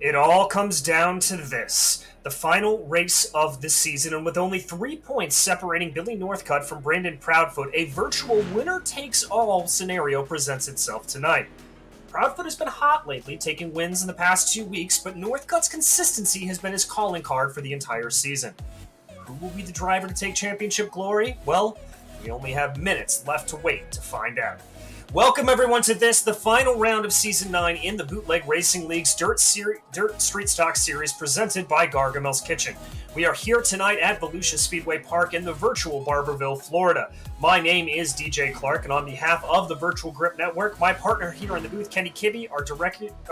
It all comes down to this. The final race of the season, and with only 3 points separating Billy Northcutt from Brandon Proudfoot, a virtual winner-takes-all scenario presents itself tonight. Proudfoot has been hot lately, taking wins in the past 2 weeks, but Northcutt's consistency has been his calling card for the entire season. Who will be the driver to take championship glory? Well, we only have minutes left to wait to find out. Welcome everyone to this, the final round of Season 9 in the Bootleg Racing League's Dirt Street Stock Series presented by Gargamel's Kitchen. We are here tonight at Volusia Speedway Park in the virtual Barberville, Florida. My name is DJ Clark, and on behalf of the Virtual Grip Network, my partner here in the booth, Kenny Kibbe, our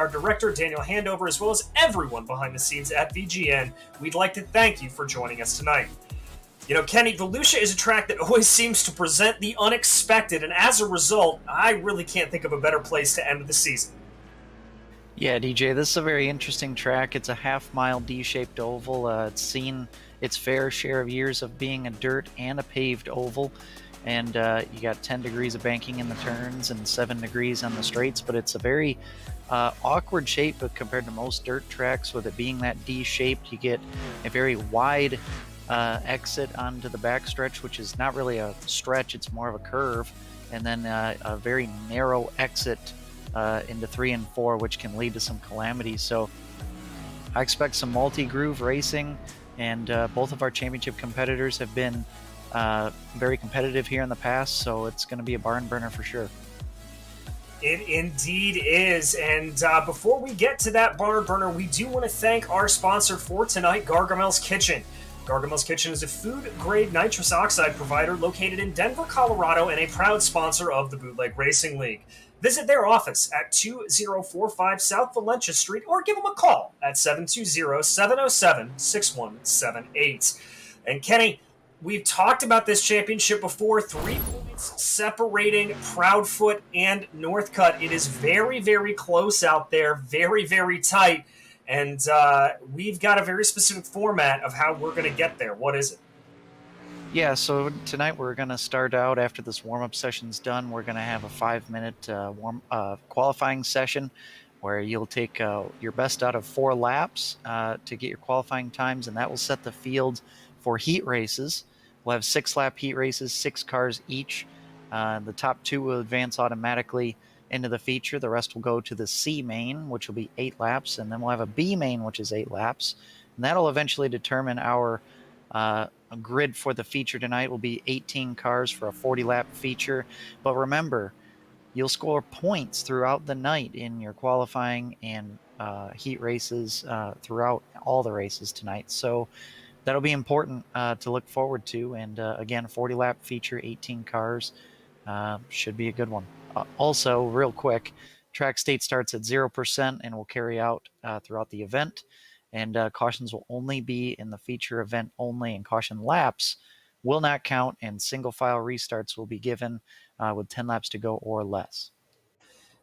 director, Daniel Handover, as well as everyone behind the scenes at VGN, we'd like to thank you for joining us tonight. You know, Kenny, Volusia is a track that always seems to present the unexpected, and as a result, I really can't think of a better place to end the season. Yeah, DJ, this is a very interesting track. It's a half-mile D-shaped oval. It's seen its fair share of years of being a dirt and a paved oval, and you got 10 degrees of banking in the turns and 7 degrees on the straights, but it's a very awkward shape compared to most dirt tracks. With it being that D-shaped, you get a very wide exit onto the backstretch, which is not really a stretch, it's more of a curve, and then a very narrow exit into 3 and 4, which can lead to some calamities. So I expect some multi-groove racing, and both of our championship competitors have been very competitive here in the past, so it's going to be a barn burner for sure. It indeed is, and before we get to that barn burner, we do want to thank our sponsor for tonight, Gargamel's Kitchen. Gargamel's Kitchen is a food-grade nitrous oxide provider located in Denver, Colorado, and a proud sponsor of the Bootleg Racing League. Visit their office at 2045 South Valencia Street or give them a call at 720-707-6178. And Kenny, we've talked about this championship before, 3 points separating Proudfoot and Northcutt. It is very, very close out there, very, very tight. And we've got a very specific format of how we're going to get there. What is it? Yeah, so tonight we're going to start out after this warm-up session's done. We're going to have a 5-minute qualifying session where you'll take your best out of 4 laps to get your qualifying times, and that will set the field for heat races. We'll have 6-lap heat races, 6 cars each. The top 2 will advance automatically into the feature. The rest will go to the C main, which will be 8 laps, and then we'll have a B main, which is 8 laps, and that'll eventually determine our grid for the feature tonight. Will be 18 cars for a 40-lap feature. But remember, you'll score points throughout the night in your qualifying and heat races throughout all the races tonight, so that'll be important to look forward to. And again, 40-lap feature, 18 cars, should be a good one. Also, real quick, track state starts at 0% and will carry out throughout the event. And cautions will only be in the feature event only, and caution laps will not count, and single file restarts will be given with 10 laps to go or less.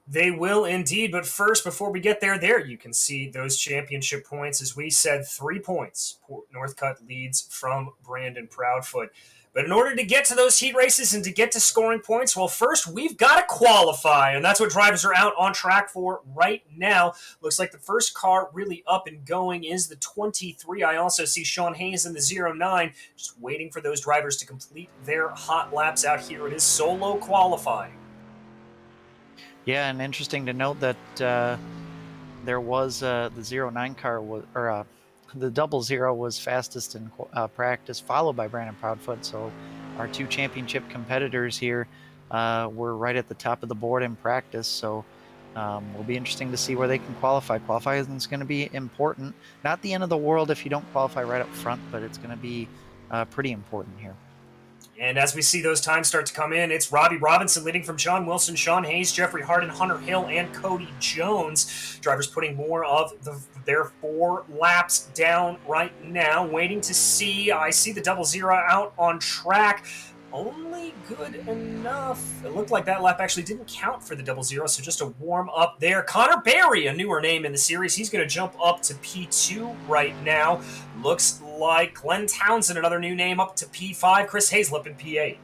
They will indeed, but first, before we get there you can see those championship points. As we said, 3 points. Northcutt leads from Brandon Proudfoot. But in order to get to those heat races and to get to scoring points, well, first, we've got to qualify, and that's what drivers are out on track for right now. Looks like the first car really up and going is the 23. I also see Shawn Hayes in the 09, just waiting for those drivers to complete their hot laps out here. It is solo qualifying. Yeah, and interesting to note that there was the 09 car, the 00 was fastest in practice, followed by Brandon Proudfoot. So our 2 championship competitors here were right at the top of the board in practice. So will be interesting to see where they can qualify. Qualifying is going to be important. Not the end of the world if you don't qualify right up front, but it's going to be pretty important here. And as we see those times start to come in, it's Robbie Robinson leading from John Wilson, Shawn Hayes, Jeffrey Harden, Hunter Hill, and Cody Jones. Drivers putting more of their 4 laps down right now, waiting to see. I see the 00 out on track. Only good enough. It looked like that lap actually didn't count for the 00, so just a warm up there. Conor Bailey, a newer name in the series. He's going to jump up to P2 right now. Looks like Glenn Townsend, another new name, up to P5. Chris Hayes in P8.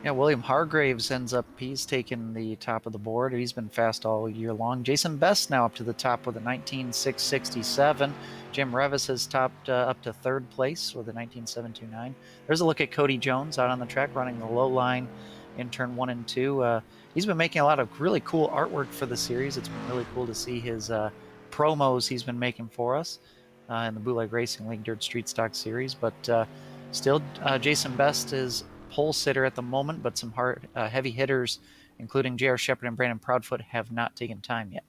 Yeah, William Hargraves ends up, he's taken the top of the board. He's been fast all year long. Jason Best now up to the top with a 19.667. Jim Revis has topped up to third place with a 19.729. There's a look at Cody Jones out on the track running the low line in turn 1 and 2. He's been making a lot of really cool artwork for the series. It's been really cool to see his promos he's been making for us in the Bootleg Racing League Dirt Street Stock Series. But still, Jason Best is pole sitter at the moment, but some hard, heavy hitters, including J.R. Shepard and Brandon Proudfoot, have not taken time yet.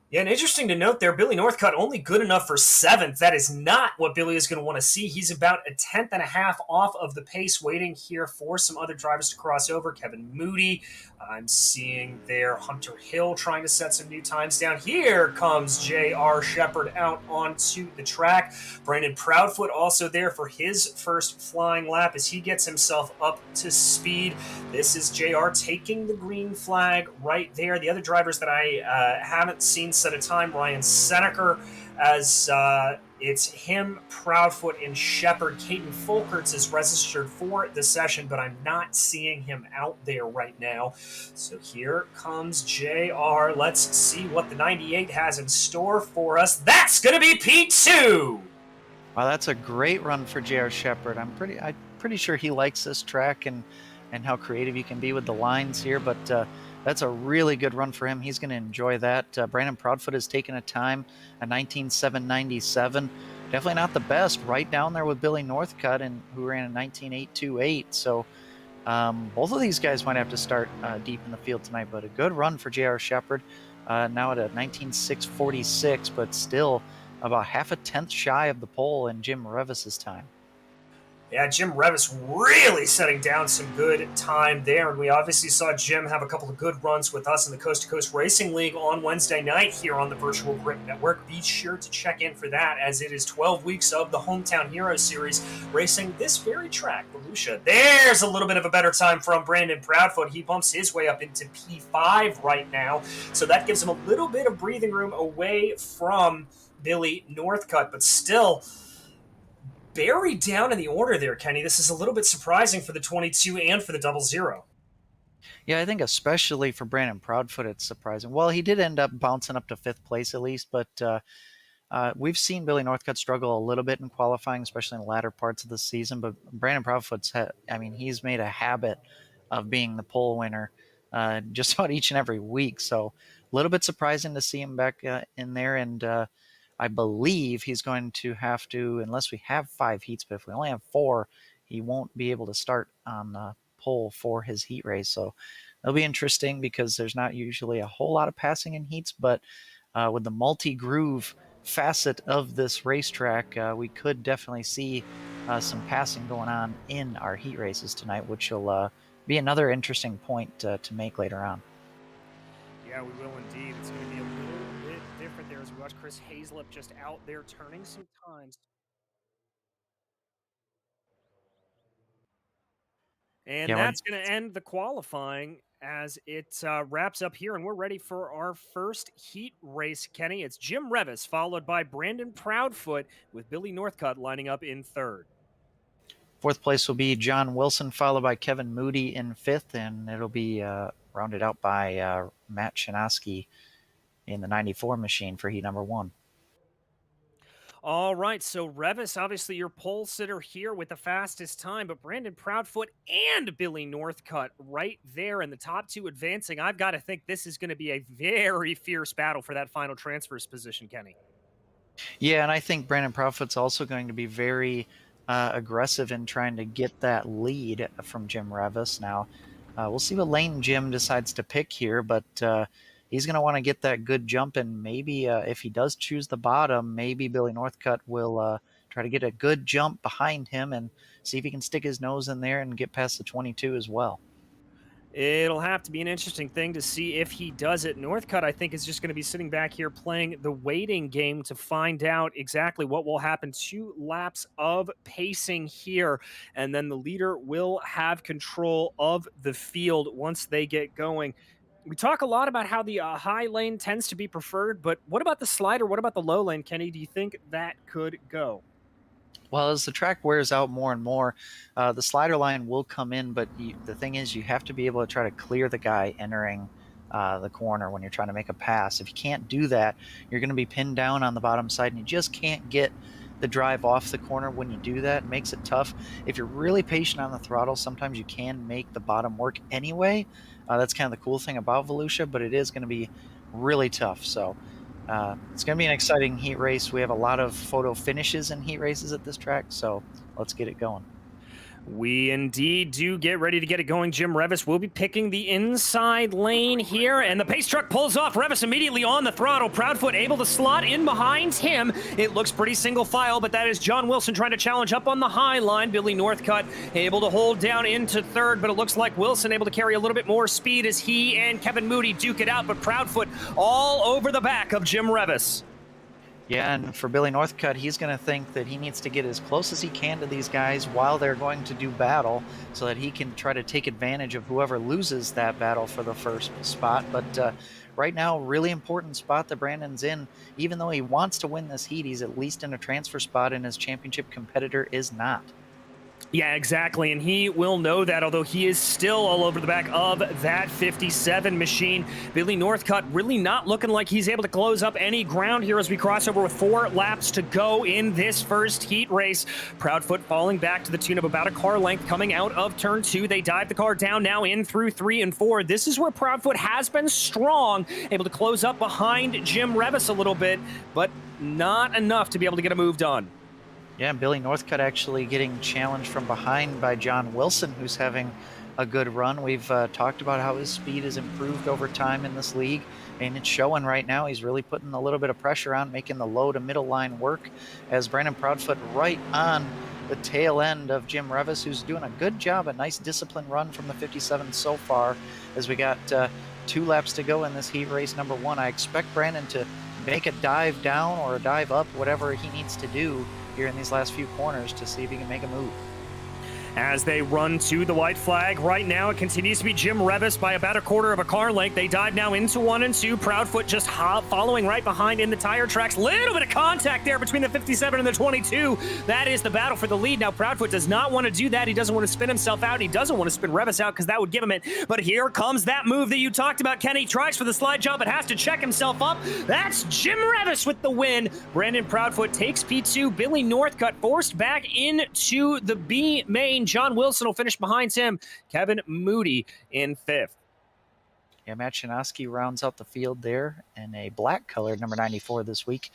Yeah, and interesting to note there, Billy Northcutt only good enough for seventh. That is not what Billy is going to want to see. He's about a tenth and a half off of the pace, waiting here for some other drivers to cross over. Kevin Moody, I'm seeing there Hunter Hill trying to set some new times down. Here comes J.R. Shepard out onto the track. Brandon Proudfoot also there for his first flying lap as he gets himself up to speed. This is J.R. taking the green flag right there. The other drivers that I haven't seen set a time, Ryan Seneker, as it's him, Proudfoot, and Shepard. Caden Folkerts is registered for the session, but I'm not seeing him out there right now. So here comes JR. Let's see what the 98 has in store for us. That's going to be P2! Wow, that's a great run for J.R. Shepard. I'm pretty sure he likes this track and how creative he can be with the lines here, but that's a really good run for him. He's going to enjoy that. Brandon Proudfoot has taken a time, a 19.797. Definitely not the best, right down there with Billy Northcutt, and who ran a 19.828. So both of these guys might have to start deep in the field tonight, but a good run for J.R. Shepard. Now at a 19.646, but still about half a tenth shy of the pole in Jim Revis's time. Yeah, Jim Revis really setting down some good time there. And we obviously saw Jim have a couple of good runs with us in the Coast to Coast Racing League on Wednesday night here on the Virtual Grip Network. Be sure to check in for that, as it is 12 weeks of the Hometown Hero Series racing this very track, Volusia. There's a little bit of a better time from Brandon Proudfoot. He bumps his way up into P5 right now. So that gives him a little bit of breathing room away from Billy Northcutt, but still buried down in the order there, Kenny. This is a little bit surprising for the 22 and for the 00. Yeah, I think especially for Brandon Proudfoot, it's surprising. Well, he did end up bouncing up to fifth place at least, but we've seen Billy Northcutt struggle a little bit in qualifying, especially in the latter parts of the season. But Brandon Proudfoot's, he's made a habit of being the pole winner just about each and every week. So a little bit surprising to see him back in there. And I believe he's going to have to, unless we have 5 heats, but if we only have 4, he won't be able to start on the pole for his heat race. So it'll be interesting because there's not usually a whole lot of passing in heats, but with the multi-groove facet of this racetrack, we could definitely see some passing going on in our heat races tonight, which will be another interesting point to make later on. Yeah, we will indeed. It's going to be a little bit different there as we watch Chris Hazlip just out there turning some times. And Yeah, that's going to end the qualifying as it wraps up here. And we're ready for our first heat race, Kenny. It's Jim Revis, followed by Brandon Proudfoot, with Billy Northcutt lining up in third. Fourth place will be John Wilson, followed by Kevin Moody in fifth, and it'll be rounded out by Matt Chinaski in the 94 machine for heat number 1. All right, so Revis, obviously your pole sitter here with the fastest time, but Brandon Proudfoot and Billy Northcutt right there in the top 2 advancing. I've got to think this is going to be a very fierce battle for that final transfers position, Kenny. Yeah, and I think Brandon Proudfoot's also going to be very aggressive in trying to get that lead from Jim Revis. Now, we'll see what lane Jim decides to pick here, but he's going to want to get that good jump, and maybe if he does choose the bottom, maybe Billy Northcutt will try to get a good jump behind him and see if he can stick his nose in there and get past the 22 as well. It'll have to be an interesting thing to see if he does it. Northcutt, I think, is just going to be sitting back here playing the waiting game to find out exactly what will happen. 2 laps of pacing here, and then the leader will have control of the field once they get going. We talk a lot about how the high lane tends to be preferred, but what about the slider? What about the low lane, Kenny? Do you think that could go? Well, as the track wears out more and more, the slider line will come in, but the thing is, you have to be able to try to clear the guy entering the corner when you're trying to make a pass. If you can't do that, you're going to be pinned down on the bottom side, and you just can't get the drive off the corner when you do that. It makes it tough. If you're really patient on the throttle, sometimes you can make the bottom work anyway. That's kind of the cool thing about Volusia, but it is going to be really tough. So it's going to be an exciting heat race. We have a lot of photo finishes in heat races at this track, so let's get it going. We indeed do get ready to get it going. Jim Revis will be picking the inside lane here, and the pace truck pulls off. Revis immediately on the throttle. Proudfoot able to slot in behind him. It looks pretty single file, but that is John Wilson trying to challenge up on the high line. Billy Northcutt able to hold down into third, but it looks like Wilson able to carry a little bit more speed as he and Kevin Moody duke it out, but Proudfoot all over the back of Jim Revis. Yeah, and for Billy Northcutt, he's going to think that he needs to get as close as he can to these guys while they're going to do battle so that he can try to take advantage of whoever loses that battle for the first spot. But right now, really important spot that Brandon's in. Even though he wants to win this heat, he's at least in a transfer spot, and his championship competitor is not. Yeah, exactly, and he will know that, although he is still all over the back of that 57 machine. Billy Northcutt really not looking like he's able to close up any ground here as we cross over with 4 laps to go in this first heat race. Proudfoot falling back to the tune of about a car length coming out of turn 2. They dive the car down now in through 3 and 4. This is where Proudfoot has been strong, able to close up behind Jim Revis a little bit, but not enough to be able to get a move done. Yeah, Billy Northcutt actually getting challenged from behind by John Wilson, who's having a good run. We've talked about how his speed has improved over time in this league, and it's showing right now. He's really putting a little bit of pressure on, making the low to middle line work, as Brandon Proudfoot right on the tail end of Jim Revis, who's doing a good job, a nice disciplined run from the 57 so far, as we got 2 laps to go in this heat race number 1. I expect Brandon to make a dive down or a dive up, whatever he needs to do here in these last few corners to see if he can make a move. As they run to the white flag, right now it continues to be Jim Revis by about a quarter of a car length. They dive now into 1 and 2. Proudfoot just following right behind in the tire tracks. Little bit of contact there between the 57 and the 22. That is the battle for the lead. Now Proudfoot does not want to do that. He doesn't want to spin himself out. He doesn't want to spin Revis out because that would give him it. But here comes that move that you talked about, Kenny. Tries for the slide jump, but has to check himself up. That's Jim Revis with the win. Brandon Proudfoot takes P2. Billy Northcutt forced back into the B main. John Wilson will finish behind him. Kevin Moody in 5th. Yeah, Matt Chinoski rounds out the field there in a black color, number 94 this week.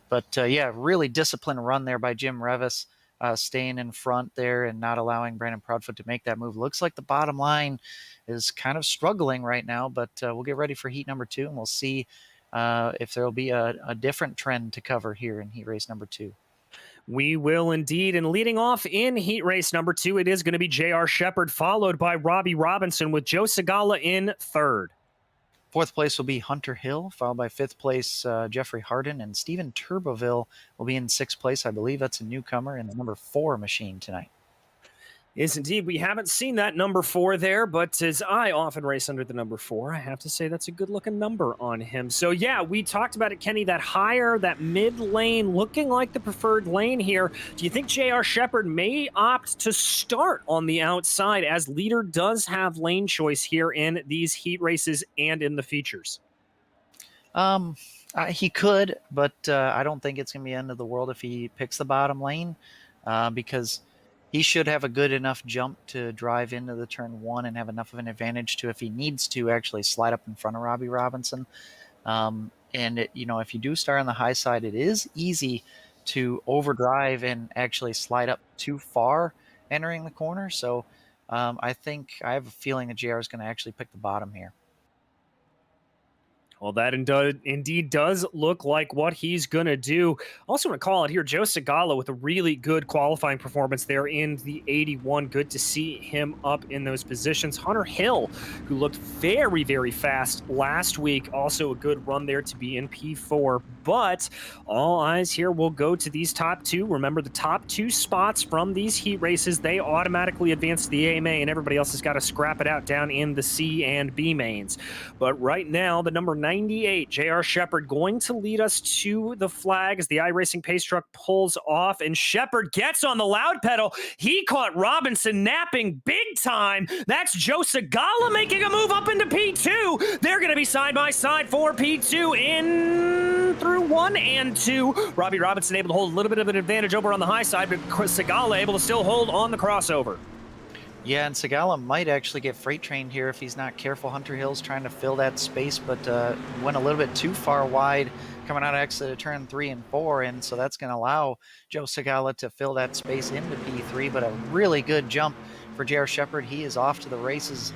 But yeah, really disciplined run there by Jim Revis, staying in front there and not allowing Brandon Proudfoot to make that move. Looks like the bottom line is kind of struggling right now, but we'll get ready for heat number 2, and we'll see if there will be a different trend to cover here in heat race number 2. We will indeed. And leading off in heat race number 2, it is going to be J.R. Shepard, followed by Robbie Robinson with Joe Segala in 3rd. 4th place will be Hunter Hill, followed by 5th place Jeffrey Harden, and Steven Turboville will be in 6th place. I believe that's a newcomer in the number 4 machine tonight. Is indeed. We haven't seen that number 4 there, but as I often race under the number 4, I have to say that's a good-looking number on him. So, yeah, we talked about it, Kenny, that higher, that mid-lane, looking like the preferred lane here. Do you think J.R. Shepard may opt to start on the outside, as leader does have lane choice here in these heat races and in the features? He could, but I don't think it's going to be the end of the world if he picks the bottom lane, because he should have a good enough jump to drive into the turn 1 and have enough of an advantage to, if he needs to, actually slide up in front of Robbie Robinson. And if you do start on the high side, it is easy to overdrive and actually slide up too far entering the corner. So I have a feeling that JR is going to actually pick the bottom here. Well, that indeed does look like what he's going to do. Also want to call it here, Joe Segala with a really good qualifying performance there in the 81. Good to see him up in those positions. Hunter Hill, who looked very, very fast last week. Also a good run there to be in P4. but all eyes here will go to these top two. Remember, the top two spots from these heat races, they automatically advance to the A main, and everybody else has got to scrap it out down in the C and B mains. But right now, the number 98, J.R. Shepard, going to lead us to the flag as the iRacing pace truck pulls off, and Shepard gets on the loud pedal. He caught Robinson napping big time. That's Joe Segala making a move up into P2. They're going to be side by side for P2 in through 1 and 2. Robbie Robinson able to hold a little bit of an advantage over on the high side, but Segala able to still hold on the crossover. Yeah, and Segala might actually get freight trained here if he's not careful. Hunter Hill's trying to fill that space, but went a little bit too far wide coming out of exit of turn 3 and 4, and so that's going to allow Joe Segala to fill that space into P3, but a really good jump for J.R. Shepard. He is off to the races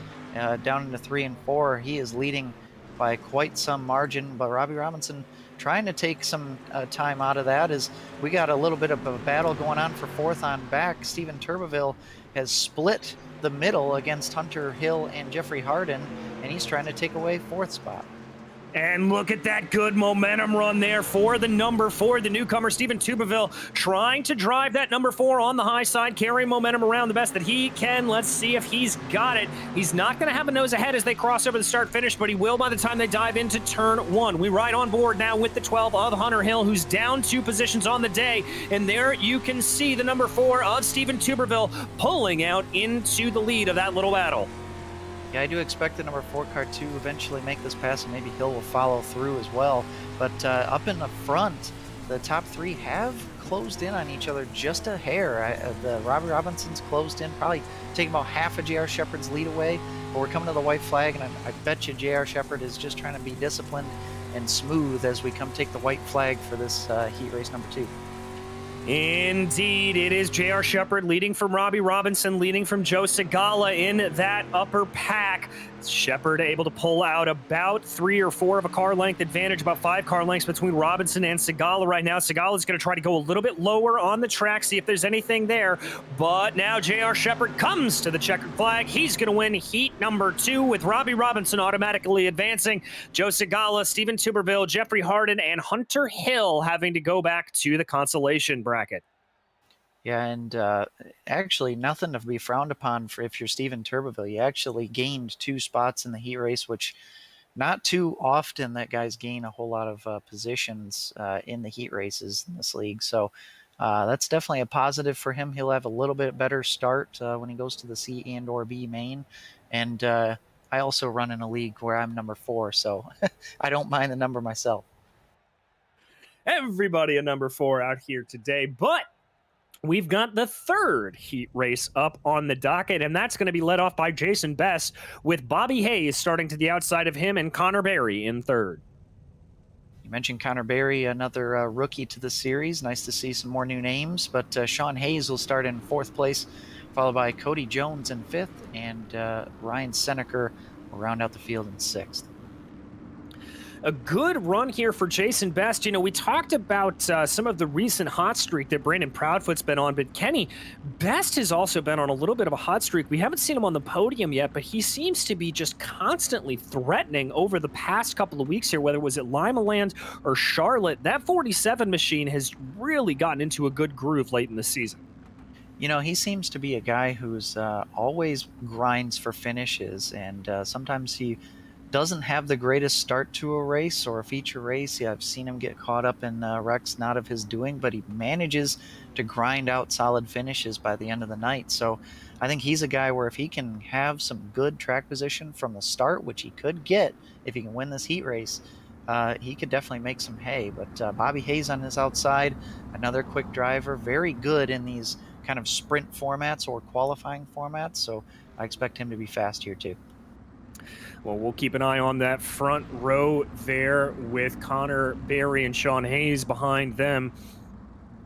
down into 3 and 4. He is leading by quite some margin, but Robbie Robinson trying to take some time out of that as we got a little bit of a battle going on for fourth on back. Steven Turbeville has split the middle against Hunter Hill and Jeffrey Harden, and he's trying to take away fourth spot. And look at that good momentum run there for the number 4, the newcomer, Steven Turbeville, trying to drive that number 4 on the high side, carrying momentum around the best that he can. Let's see if he's got it. He's not going to have a nose ahead as they cross over the start-finish, but he will by the time they dive into turn 1. We ride on board now with the 12 of Hunter Hill, who's down 2 positions on the day. And there you can see the number 4 of Steven Turbeville pulling out into the lead of that little battle. Yeah, I do expect the number 4 car to eventually make this pass, and maybe Hill will follow through as well. But up in the front, the top 3 have closed in on each other just a hair. The Robbie Robinson's closed in, probably taking about half of J.R. Shepard's lead away. But we're coming to the white flag, and I bet you J.R. Shepard is just trying to be disciplined and smooth as we come take the white flag for this heat race number 2. Indeed, it is J.R. Shepard leading from Robbie Robinson, leading from Joe Segala in that upper pack. Shepard able to pull out about 3 or 4 of a car length advantage, about 5 car lengths between Robinson and Segala right now. Segala's going to try to go a little bit lower on the track, see if there's anything there. But now J.R. Shepard comes to the checkered flag. He's going to win heat number 2 with Robbie Robinson automatically advancing. Joe Segala, Steven Tuberville, Jeffrey Harden, and Hunter Hill having to go back to the consolation bracket. Yeah, and actually nothing to be frowned upon for if you're Steven Turbeville. You actually gained 2 spots in the heat race, which not too often that guys gain a whole lot of positions in the heat races in this league. So that's definitely a positive for him. He'll have a little bit better start when he goes to the C and or B main. And I also run in a league where I'm number 4, so I don't mind the number myself. Everybody a number 4 out here today, but we've got the 3rd heat race up on the docket, and that's going to be led off by Jason Best, with Bobby Hayes starting to the outside of him and Conor Bailey in 3rd. You mentioned Conor Bailey, another rookie to the series. Nice to see some more new names, but Shawn Hayes will start in 4th place, followed by Cody Jones in 5th, and Ryan Seneker will round out the field in 6th. A good run here for Jason Best. You know, we talked about some of the recent hot streak that Brandon Proudfoot's been on, but Kenny, Best has also been on a little bit of a hot streak. We haven't seen him on the podium yet, but he seems to be just constantly threatening over the past couple of weeks here, whether it was at Lima Land or Charlotte. That 47 machine has really gotten into a good groove late in the season. You know, he seems to be a guy who's always grinds for finishes, and sometimes he doesn't have the greatest start to a race or a feature race. Yeah, I've seen him get caught up in wrecks not of his doing, but he manages to grind out solid finishes by the end of the night. So I think he's a guy where if he can have some good track position from the start, which he could get if he can win this heat race, he could definitely make some hay. But Bobby Hayes on his outside, another quick driver, very good in these kind of sprint formats or qualifying formats. So I expect him to be fast here too. Well, we'll keep an eye on that front row there with Conor Bailey and Shawn Hayes behind them.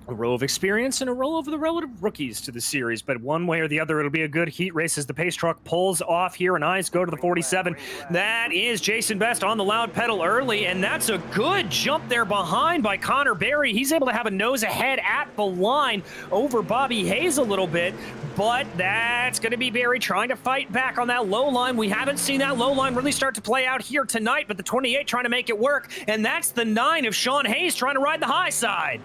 A row of experience and a row of the relative rookies to the series, but one way or the other, it'll be a good heat race as the pace truck pulls off here, and eyes go to the 47. That is Jason Best on the loud pedal early, and that's a good jump there behind by Conor Bailey. He's able to have a nose ahead at the line over Robbie Hayes a little bit, but that's going to be Bailey trying to fight back on that low line. We haven't seen that low line really start to play out here tonight, but the 28 trying to make it work, and that's the 9 of Shawn Hayes trying to ride the high side.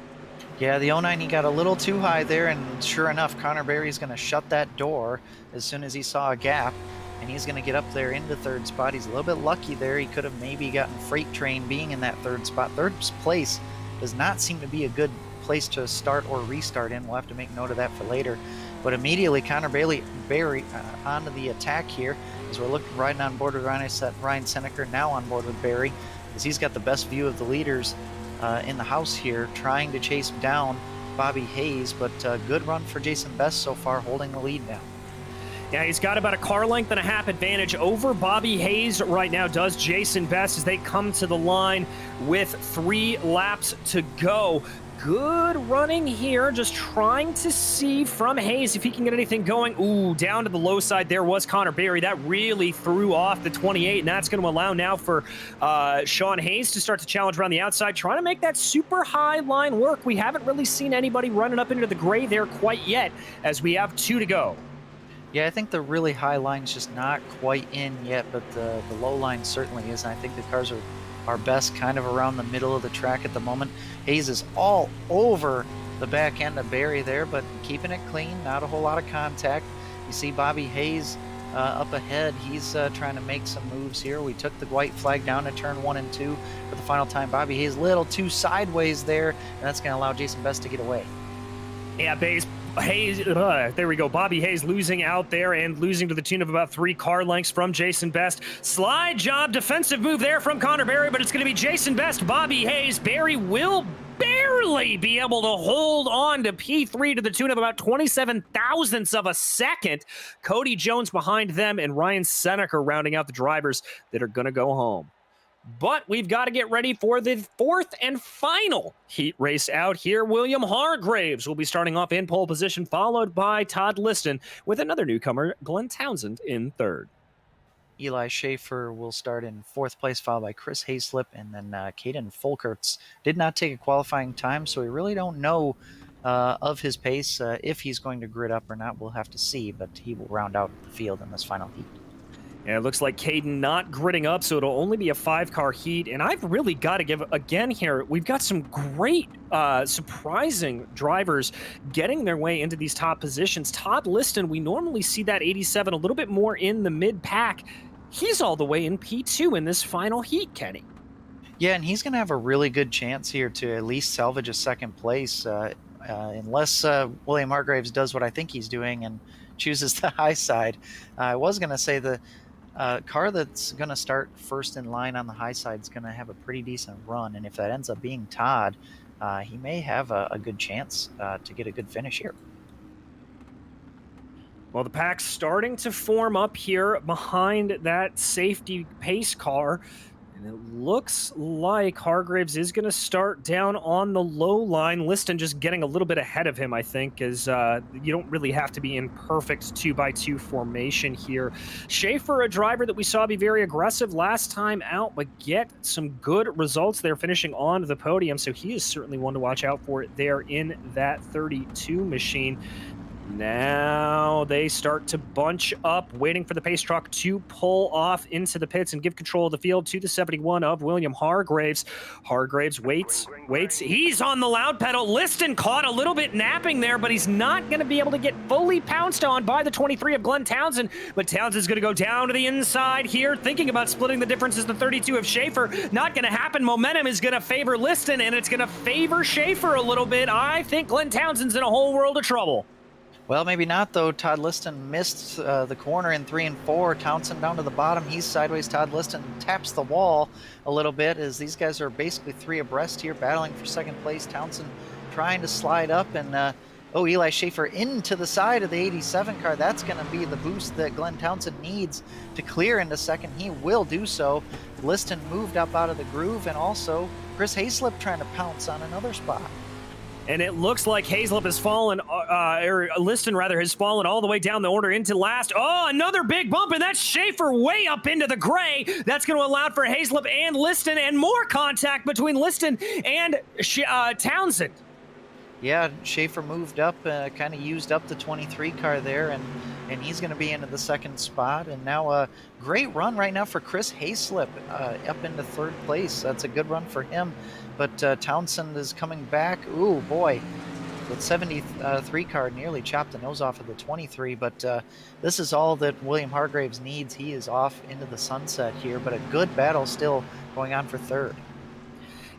Yeah, the 09, he got a little too high there, and sure enough, Conor Bailey's going to shut that door as soon as he saw a gap, and he's going to get up there into third spot. He's a little bit lucky there. He could have maybe gotten freight train being in that third spot. Third place does not seem to be a good place to start or restart in. We'll have to make note of that for later. But immediately, Conor Bailey onto the attack here as we're riding on board with Ryan Seneker, now on board with Barry, as he's got the best view of the leaders in the house here, trying to chase down Robbie Hayes, but good run for Jason Best so far, holding the lead now. Yeah, he's got about a car length and a half advantage over Robbie Hayes right now, does Jason Best, as they come to the line with 3 laps to go. Good running here, just trying to see from Hayes if he can get anything going. Ooh, down to the low side there was Conor Bailey. That really threw off the 28, and that's going to allow now for Shawn Hayes to start to challenge around the outside, trying to make that super high line work. We haven't really seen anybody running up into the gray there quite yet, as we have 2 to go. Yeah, I think the really high line's just not quite in yet, but the low line certainly is, and I think the cars are best kind of around the middle of the track at the moment. Hayes is all over the back end of Barry there, but keeping it clean, not a whole lot of contact. You see Robbie Hayes up ahead. He's trying to make some moves here. We took the white flag down to turn 1 and 2 for the final time. Robbie Hayes a little too sideways there, and that's going to allow Jason Best to get away. Yeah, Hayes, there we go. Robbie Hayes losing out there and losing to the tune of about 3 car lengths from Jason Best. Slide job, defensive move there from Conor Bailey, but it's going to be Jason Best, Robbie Hayes. Barry will barely be able to hold on to P3 to the tune of about 27 thousandths of a second. Cody Jones behind them, and Ryan Seneker rounding out the drivers that are going to go home. But we've got to get ready for the 4th and final heat race out here. William Hargraves will be starting off in pole position, followed by Todd Liston, with another newcomer, Glenn Townsend, in 3rd. Eli Schaefer will start in 4th place, followed by Chris Hayslip, and then Caden Folkerts did not take a qualifying time, so we really don't know of his pace. If he's going to grid up or not, we'll have to see, but he will round out the field in this final heat. And it looks like Caden not gridding up, so it'll only be a 5-car heat. And I've really got to give, again here, we've got some great, surprising drivers getting their way into these top positions. Todd Liston, we normally see that 87 a little bit more in the mid-pack. He's all the way in P2 in this final heat, Kenny. Yeah, and he's going to have a really good chance here to at least salvage a 2nd place, unless William Hargraves does what I think he's doing and chooses the high side. I was going to say the car that's going to start first in line on the high side is going to have a pretty decent run, and if that ends up being Todd, he may have a good chance to get a good finish here. Well, the pack's starting to form up here behind that safety pace car. And it looks like Hargraves is going to start down on the low line. Liston just getting a little bit ahead of him, I think, as you don't really have to be in perfect 2x2 formation here. Schaefer, a driver that we saw be very aggressive last time out, but get some good results there, finishing on the podium. So he is certainly one to watch out for there in that 32 machine. Now they start to bunch up, waiting for the pace truck to pull off into the pits and give control of the field to the 71 of William Hargraves. Hargraves waits. He's on the loud pedal. Liston caught a little bit napping there, but he's not going to be able to get fully pounced on by the 23 of Glenn Townsend. But Townsend's going to go down to the inside here, thinking about splitting the differences. The 32 of Schaefer, not going to happen. Momentum is going to favor Liston, and it's going to favor Schaefer a little bit. I think Glenn Townsend's in a whole world of trouble. Well, maybe not, though. Todd Liston missed the corner in 3 and 4. Townsend down to the bottom. He's sideways. Todd Liston taps the wall a little bit, as these guys are basically 3 abreast here, battling for 2nd place. Townsend trying to slide up, and Eli Schaefer into the side of the 87 car. That's going to be the boost that Glenn Townsend needs to clear into 2nd. He will do so. Liston moved up out of the groove, and also Chris Hayslip trying to pounce on another spot. And it looks like Hayslip has fallen, or Liston rather, has fallen all the way down the order into last. Oh, another big bump, and that's Schaefer way up into the gray. That's going to allow for Hayslip and Liston, and more contact between Liston and Townsend. Yeah, Schaefer moved up, kind of used up the 23 car there, and he's going to be into the second spot. And now a great run right now for Chris Hayslip up into third place. That's a good run for him. But Townsend is coming back. Ooh, boy. The 73 car nearly chopped the nose off of the 23, but this is all that William Hargraves needs. He is off into the sunset here, but a good battle still going on for third.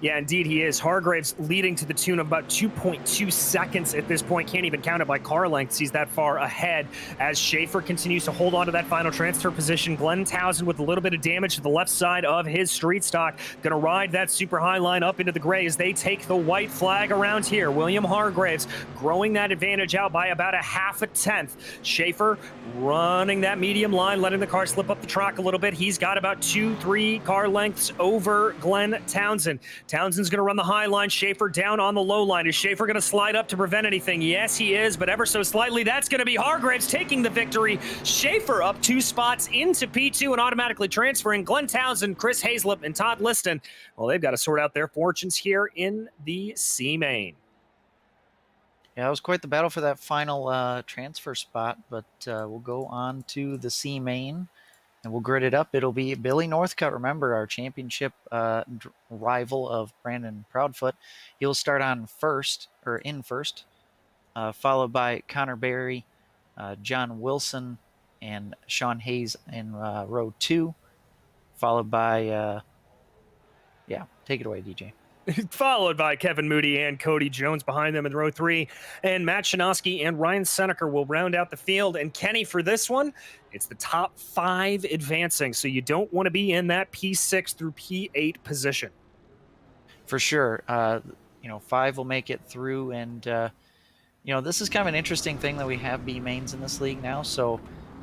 Yeah, indeed he is. Hargraves leading to the tune of about 2.2 seconds at this point. Can't even count it by car lengths. He's that far ahead as Schaefer continues to hold on to that final transfer position. Glenn Townsend with a little bit of damage to the left side of his street stock. Going to ride that super high line up into the gray as they take the white flag around here. William Hargraves growing that advantage out by about a half a tenth. Schaefer running that medium line, letting the car slip up the track a little bit. He's got about 2-3 car lengths over Glenn Townsend. Townsend's going to run the high line. Schaefer down on the low line. Is Schaefer going to slide up to prevent anything? Yes, he is, but ever so slightly. That's going to be Hargraves taking the victory. Schaefer up 2 spots into P2 and automatically transferring. Glenn Townsend, Chris Hayslip, and Todd Liston, well, they've got to sort out their fortunes here in the C main. Yeah, it was quite the battle for that final transfer spot, but we'll go on to the C main. And we'll grid it up. It'll be Billy Northcutt, remember, our championship rival of Brandon Proudfoot. He'll start on first, followed by Conor Bailey, John Wilson, and Shawn Hayes in row 2, followed by, take it away, DJ. Followed by Kevin Moody and Cody Jones behind them in row 3. And Matt Shinosky and Ryan Seneker will round out the field. And Kenny, for this one, it's the top 5 advancing. So you don't want to be in that P6 through P8 position. For sure. 5 will make it through. And, this is kind of an interesting thing that we have B mains in this league now. So,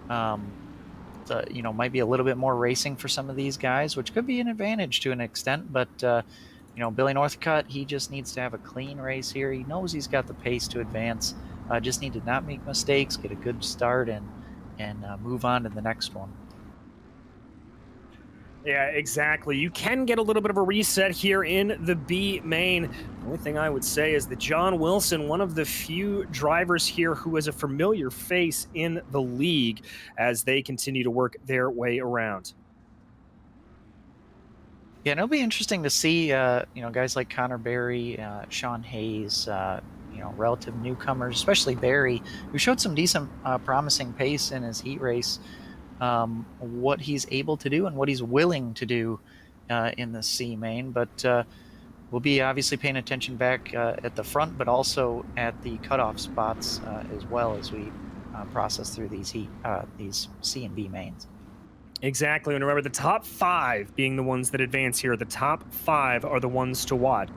might be a little bit more racing for some of these guys, which could be an advantage to an extent. But, Billy Northcutt, he just needs to have a clean race here. He knows he's got the pace to advance. Just need to not make mistakes, get a good start, and move on to the next one. Yeah, exactly. You can get a little bit of a reset here in the B main. The only thing I would say is that John Wilson, one of the few drivers here who is a familiar face in the league as they continue to work their way around. Yeah, and it'll be interesting to see, guys like Conor Bailey, Shawn Hayes, relative newcomers, especially Barry, who showed some decent, promising pace in his heat race, what he's able to do and what he's willing to do in the C main. But we'll be obviously paying attention back at the front, but also at the cutoff spots as well as we process through these C and B mains. Exactly, and remember the top 5 being the ones that advance here. The top 5 are the ones to watch.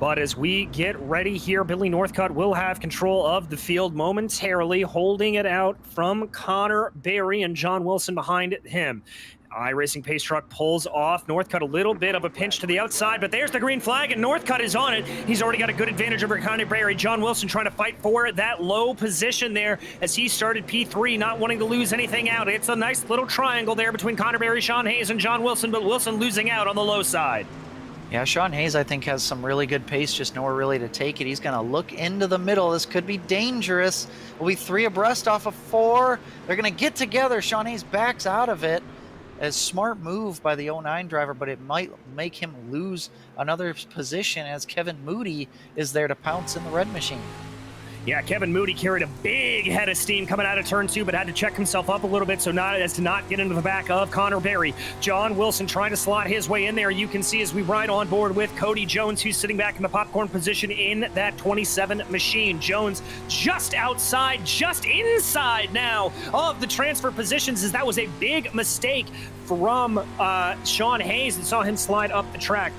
But as we get ready here, Billy Northcutt will have control of the field momentarily, holding it out from Conor Bailey and John Wilson behind him. iRacing pace truck pulls off. Northcutt a little bit of a pinch to the outside, but there's the green flag, and Northcutt is on it. He's already got a good advantage over Conor Bailey. John Wilson trying to fight for that low position there as he started P3, not wanting to lose anything out. It's a nice little triangle there between Conor Bailey, Shawn Hayes, and John Wilson, but Wilson losing out on the low side. Yeah, Shawn Hayes, I think, has some really good pace, just nowhere really to take it. He's going to look into the middle. This could be dangerous. We'll be 3 abreast off of 4. They're going to get together. Shawn Hayes backs out of it. A smart move by the 09 driver, but it might make him lose another position as Kevin Moody is there to pounce in the red machine. Yeah, Kevin Moody carried a big head of steam coming out of turn 2, but had to check himself up a little bit as to not get into the back of Conor Bailey. John Wilson trying to slot his way in there. You can see as we ride on board with Cody Jones, who's sitting back in the popcorn position in that 27 machine. Jones just outside, just inside now of the transfer positions, as that was a big mistake from Shawn Hayes and saw him slide up the track.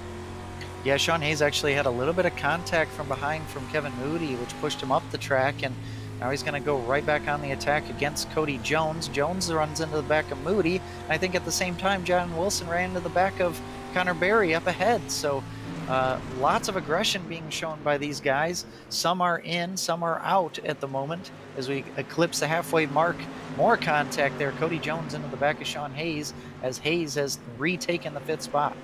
Yeah, Shawn Hayes actually had a little bit of contact from behind from Kevin Moody, which pushed him up the track, and now he's going to go right back on the attack against Cody Jones. Jones runs into the back of Moody, and I think at the same time, John Wilson ran into the back of Conor Bailey up ahead. So Lots of aggression being shown by these guys. Some are in, some are out at the moment as we eclipse the halfway mark. More contact there. Cody Jones into the back of Shawn Hayes as Hayes has retaken the 5th spot.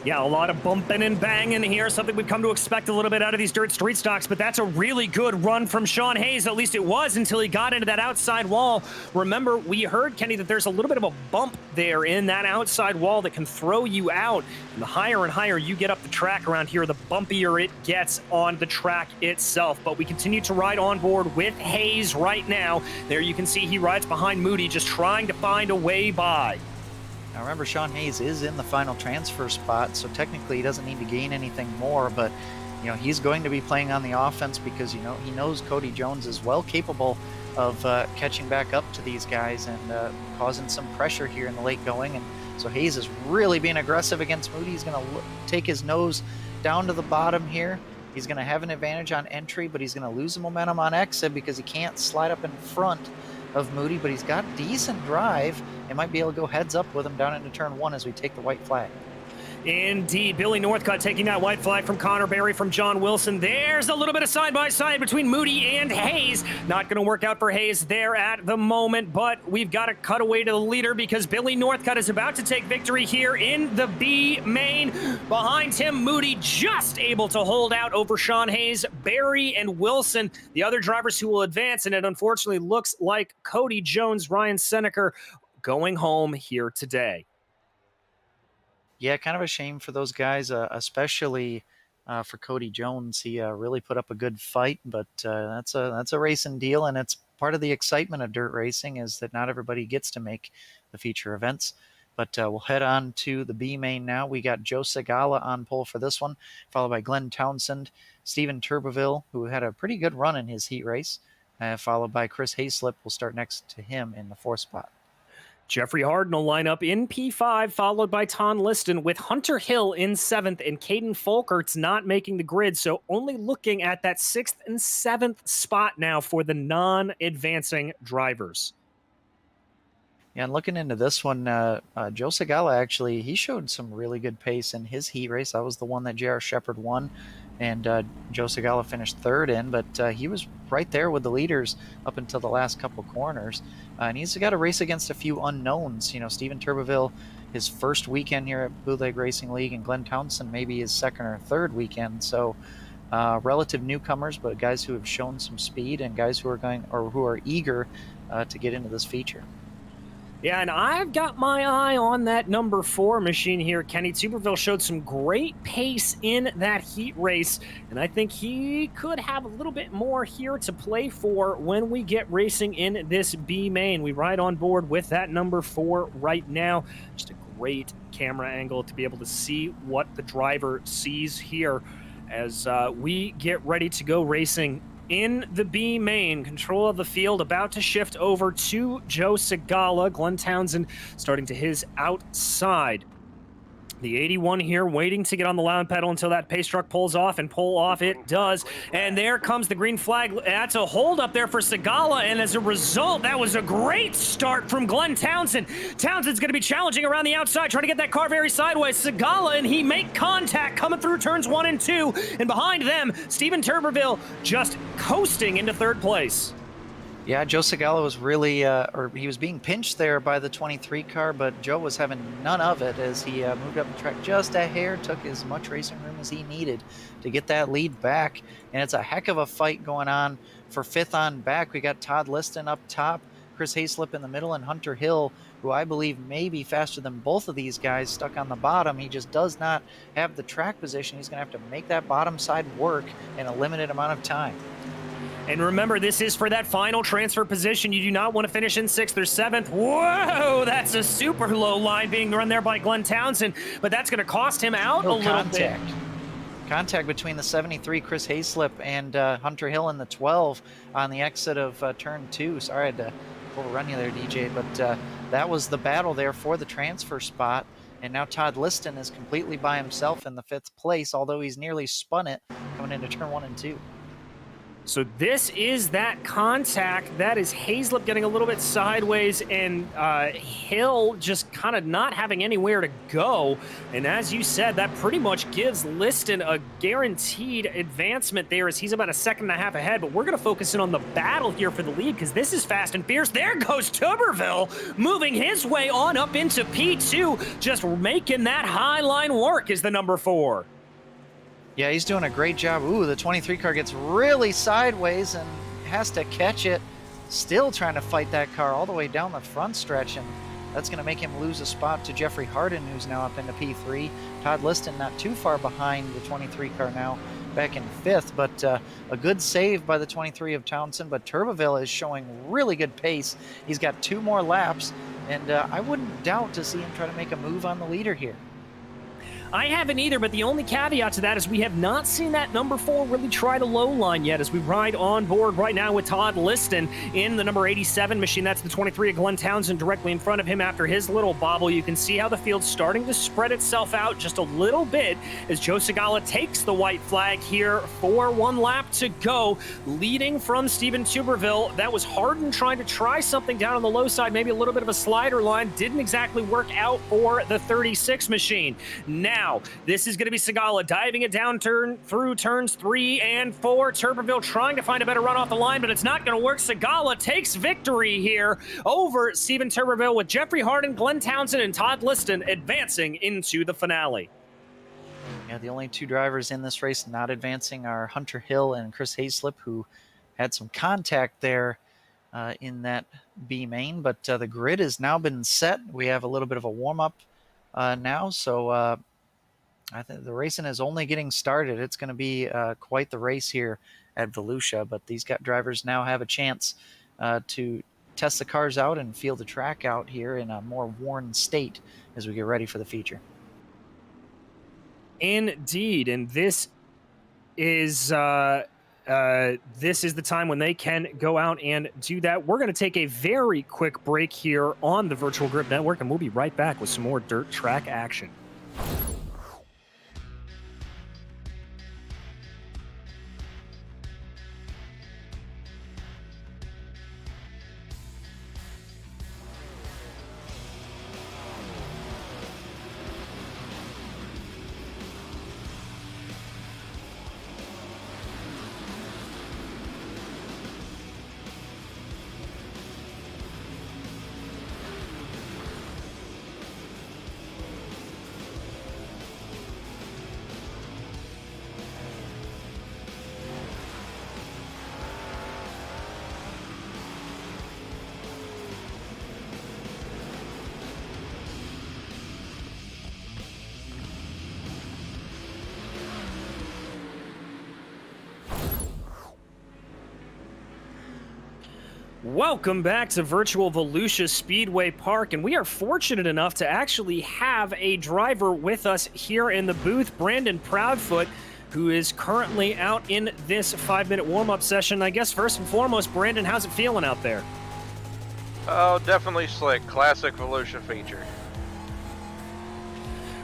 Yeah, a lot of bumping and banging here, something we've come to expect a little bit out of these dirt street stocks, but that's a really good run from Shawn Hayes. At least it was until he got into that outside wall. Remember, we heard, Kenny, that there's a little bit of a bump there in that outside wall that can throw you out. And the higher and higher you get up the track around here, the bumpier it gets on the track itself. But we continue to ride on board with Hayes right now. There you can see he rides behind Moody, just trying to find a way by. Now remember, Shawn Hayes is in the final transfer spot, so technically he doesn't need to gain anything more, but he's going to be playing on the offense because he knows Cody Jones is well capable of catching back up to these guys and causing some pressure here in the late going. And so Hayes is really being aggressive against Moody. He's going to take his nose down to the bottom here. He's going to have an advantage on entry, but he's going to lose the momentum on exit because he can't slide up in front of Moody, but he's got decent drive and might be able to go heads up with him down into turn 1 as we take the white flag. Indeed. Billy Northcutt taking that white flag from Conor Bailey from John Wilson. There's a little bit of side-by-side between Moody and Hayes. Not going to work out for Hayes there at the moment, but we've got to cut away to the leader because Billy Northcutt is about to take victory here in the B main. Behind him, Moody just able to hold out over Shawn Hayes, Barry, and Wilson, the other drivers who will advance, and it unfortunately looks like Cody Jones, Ryan Seneker going home here today. Yeah, kind of a shame for those guys, especially for Cody Jones. He really put up a good fight, but that's a racing deal, and it's part of the excitement of dirt racing is that not everybody gets to make the feature events. But we'll head on to the B main now. We got Joe Segala on pole for this one, followed by Glenn Townsend, Steven Turbeville, who had a pretty good run in his heat race, followed by Chris Hayslip will start next to him in the 4th spot. Jeffrey Harden will line up in P5, followed by Ton Liston, with Hunter Hill in 7th and Caden Folkerts not making the grid. So only looking at that 6th and 7th spot now for the non-advancing drivers. Yeah, and looking into this one, Joe Segala actually, he showed some really good pace in his heat race. That was the one that J.R. Shepard won, and Joe Segala finished 3rd in, but he was right there with the leaders up until the last couple corners. And he's got to race against a few unknowns. Steven Turbeville, his first weekend here at Bootleg Racing League, and Glenn Townsend maybe his 2nd or 3rd weekend. So relative newcomers, but guys who have shown some speed and guys who are eager to get into this feature. Yeah, and I've got my eye on that number 4 machine here. Kenny Tuberville showed some great pace in that heat race, and I think he could have a little bit more here to play for when we get racing in this B main. We ride on board with that number 4 right now. Just a great camera angle to be able to see what the driver sees here as we get ready to go racing in the B main. Control of the field about to shift over to Joe Segala. Glenn Townsend starting to his outside. The 81 here waiting to get on the loud pedal until that pace truck pulls off, and pull off it does. And there comes the green flag. That's a hold up there for Segala, and as a result, that was a great start from Glenn Townsend. Townsend's going to be challenging around the outside, trying to get that car very sideways. Segala and he make contact coming through turns 1 and 2, and behind them, Steven Tuberville just coasting into 3rd place. Yeah, Joe Segala was really, he was being pinched there by the 23 car, but Joe was having none of it as he moved up the track just a hair, took as much racing room as he needed to get that lead back. And it's a heck of a fight going on for 5th on back. We got Todd Liston up top, Chris Hayslip in the middle, and Hunter Hill, who I believe may be faster than both of these guys, stuck on the bottom. He just does not have the track position. He's going to have to make that bottom side work in a limited amount of time. And remember, this is for that final transfer position. You do not want to finish in 6th or 7th. Whoa, that's a super low line being run there by Glenn Townsend, but that's going to cost him out a little bit. Contact between the 73 Chris Hayslip and Hunter Hill in the 12 on the exit of turn 2. Sorry, I had to overrun you there, DJ, but that was the battle there for the transfer spot. And now Todd Liston is completely by himself in the 5th place, although he's nearly spun it coming into turn 1 and 2. So this is that contact. That is Hazlip getting a little bit sideways and Hill just kind of not having anywhere to go. And as you said, that pretty much gives Liston a guaranteed advancement there as he's about a second and a half ahead. But we're going to focus in on the battle here for the lead because this is fast and fierce. There goes Tuberville moving his way on up into P2, just making that high line work as the number 4. Yeah, he's doing a great job. Ooh, the 23 car gets really sideways and has to catch it. Still trying to fight that car all the way down the front stretch, and that's going to make him lose a spot to Jeffrey Harden, who's now up into P3. Todd Liston not too far behind the 23 car now, back in 5th, but a good save by the 23 of Townsend. But Turbeville is showing really good pace. He's got 2 more laps, and I wouldn't doubt to see him try to make a move on the leader here. I haven't either, but the only caveat to that is we have not seen that number 4 really try the low line yet as we ride on board right now with Todd Liston in the number 87 machine. That's the 23 of Glenn Townsend directly in front of him after his little bobble. You can see how the field's starting to spread itself out just a little bit as Joe Segala takes the white flag here for 1 lap to go, leading from Steven Tuberville. That was Harden trying to try something down on the low side, maybe a little bit of a slider line. Didn't exactly work out for the 36 machine. Now, this is going to be Segala diving it down through turns 3 and 4. Tuberville trying to find a better run off the line, but it's not going to work. Segala takes victory here over Steven Tuberville with Jeffrey Harden, Glenn Townsend, and Todd Liston advancing into the finale. Yeah, the only 2 drivers in this race not advancing are Hunter Hill and Chris Hayslip, who had some contact there in that B main, but the grid has now been set. We have a little bit of a warm-up now, so I think the racing is only getting started. It's going to be quite the race here at Volusia, but these drivers now have a chance to test the cars out and feel the track out here in a more worn state as we get ready for the feature. Indeed, and this is the time when they can go out and do that. We're going to take a very quick break here on the Virtual Grip Network, and we'll be right back with some more dirt track action. Welcome back to Virtual Volusia Speedway Park, and we are fortunate enough to actually have a driver with us here in the booth, Brandon Proudfoot, who is currently out in this 5-minute warm-up session. I guess first and foremost, Brandon, how's it feeling out there? Oh, definitely slick. Classic Volusia feature.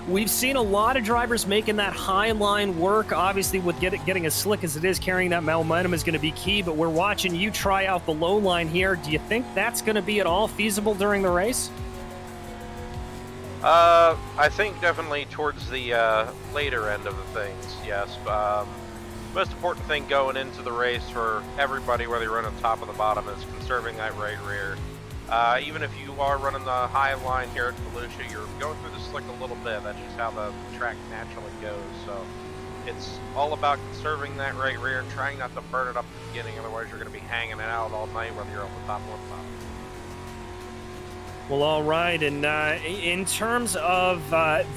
We've seen a lot of drivers making that high line work. Obviously, with getting as slick as it is, carrying that momentum is going to be key, but we're watching you try out the low line here. Do you think that's going to be at all feasible during the race? I think definitely towards the later end of the things, yes. Most important thing going into the race for everybody, whether you're running top or the bottom, is conserving that right rear. Even if you are running the high line here at Volusia, you're going through the slick a little bit. That's just how the track naturally goes. So it's all about conserving that right rear, trying not to burn it up at the beginning. Otherwise, you're going to be hanging it out all night, whether you're on the top or the bottom. Well, all right. And in terms of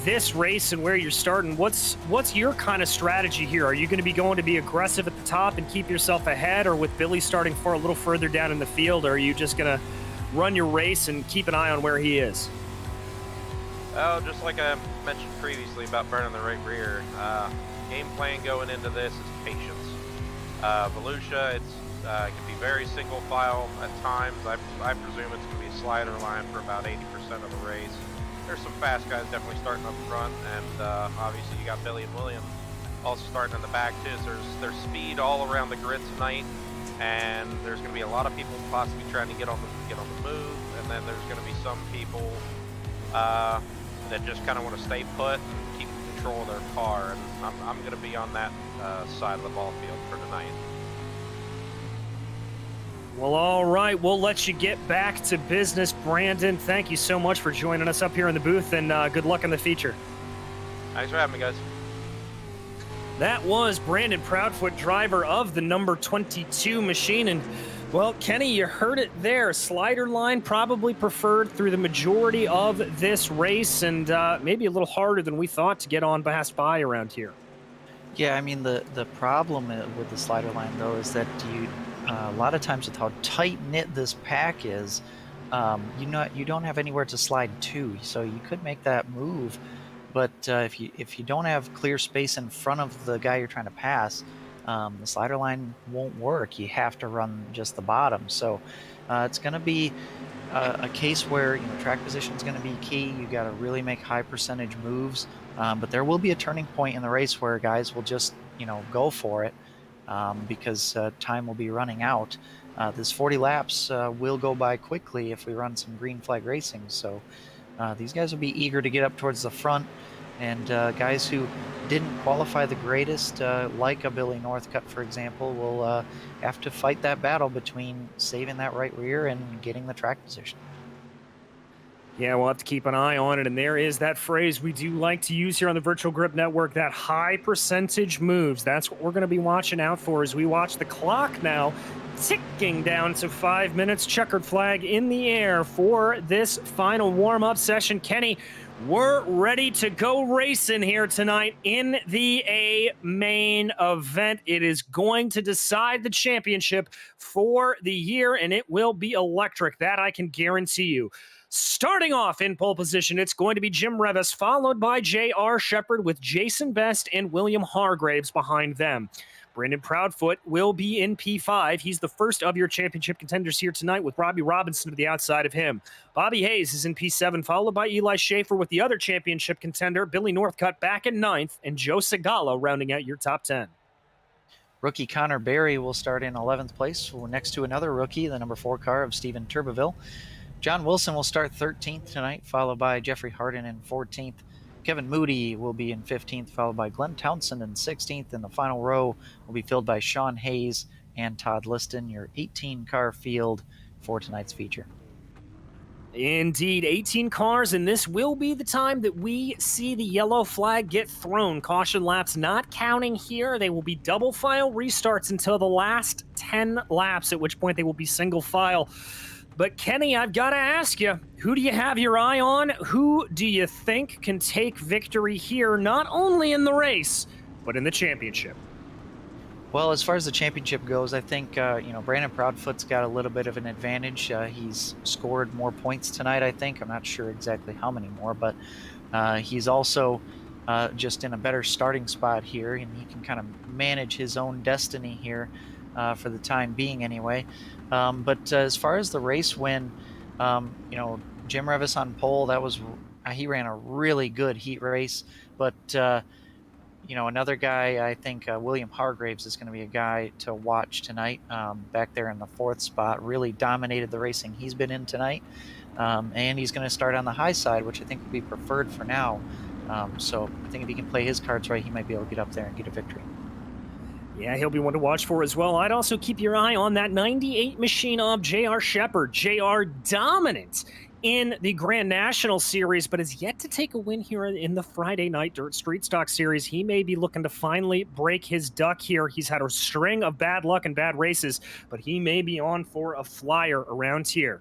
this race and where you're starting, what's your kind of strategy here? Are you going to be aggressive at the top and keep yourself ahead, or with Billy starting a little further down in the field, or are you just going to run your race and keep an eye on where he is? Oh, just like I mentioned previously about burning the right rear, game plan going into this is patience. Volusia, it can be very single file at times. I presume it's going to be a slider line for about 80% of the race. There's some fast guys definitely starting up front, and obviously you got Billy and William also starting in the back too. So there's speed all around the grid tonight, and there's going to be a lot of people possibly trying to get on the move, and then there's going to be some people that just kind of want to stay put and keep control of their car, and I'm going to be on that side of the ball field for tonight. Well, all right, we'll let you get back to business, Brandon. Thank you so much for joining us up here in the booth, and good luck in the feature. Thanks for having me, guys. That was Brandon Proudfoot, driver of the number 22 machine. And, well, Kenny, you heard it there. Slider line probably preferred through the majority of this race, and maybe a little harder than we thought to get on past by around here. Yeah, I mean, the problem with the slider line, though, is that a lot of times with how tight-knit this pack is, you don't have anywhere to slide to, so you could make that move. But if you don't have clear space in front of the guy you're trying to pass, the slider line won't work. You have to run just the bottom. So it's going to be a case where track position is going to be key. You got to really make high percentage moves. But there will be a turning point in the race where guys will just go for it because time will be running out. This 40 laps will go by quickly if we run some green flag racing. So these guys will be eager to get up towards the front, and guys who didn't qualify the greatest, like a Billy Northcutt, for example, will have to fight that battle between saving that right rear and getting the track position. Yeah, we'll have to keep an eye on it, and there is that phrase we do like to use here on the Virtual Grip Network, that high percentage moves. That's what we're going to be watching out for as we watch the clock now ticking down to 5 minutes. Checkered flag in the air for this final warm-up session. Kenny, we're ready to go racing here tonight in the A main event. It is going to decide the championship for the year, and it will be electric. That I can guarantee you. Starting off in pole position, it's going to be Jim Revis, followed by J.R. Shepard with Jason Best and William Hargraves behind them. Brandon Proudfoot will be in P5. He's the first of your championship contenders here tonight, with Robbie Robinson to the outside of him. Bobby Hayes is in P7, followed by Eli Schaefer with the other championship contender, Billy Northcutt, back in 9th, and Joe Segala rounding out your top 10. Rookie Conor Bailey will start in 11th place next to another rookie, the number 4 car of Stephen Turbeville. John Wilson will start 13th tonight, followed by Jeffrey Harden in 14th. Kevin Moody will be in 15th, followed by Glenn Townsend in 16th. And the final row will be filled by Shawn Hayes and Todd Liston, your 18-car field for tonight's feature. Indeed, 18 cars, and this will be the time that we see the yellow flag get thrown. Caution laps not counting here. They will be double file restarts until the last 10 laps, at which point they will be single file. But Kenny, I've got to ask you, who do you have your eye on? Who do you think can take victory here, not only in the race, but in the championship? Well, as far as the championship goes, I think, Brandon Proudfoot's got a little bit of an advantage. He's scored more points tonight, I think. I'm not sure exactly how many more, but he's also just in a better starting spot here, and he can kind of manage his own destiny here for the time being anyway. But as far as the race win, Jim Revis on pole, he ran a really good heat race. But, another guy, I think William Hargraves is going to be a guy to watch tonight back there in the 4th spot. Really dominated the racing he's been in tonight. And he's going to start on the high side, which I think would be preferred for now. So I think if he can play his cards right, he might be able to get up there and get a victory. Yeah, he'll be one to watch for as well. I'd also keep your eye on that 98 machine of J.R. Shepard. J.R. dominant in the Grand National Series, but has yet to take a win here in the Friday Night Dirt Street Stock Series. He may be looking to finally break his duck here. He's had a string of bad luck and bad races, but he may be on for a flyer around here.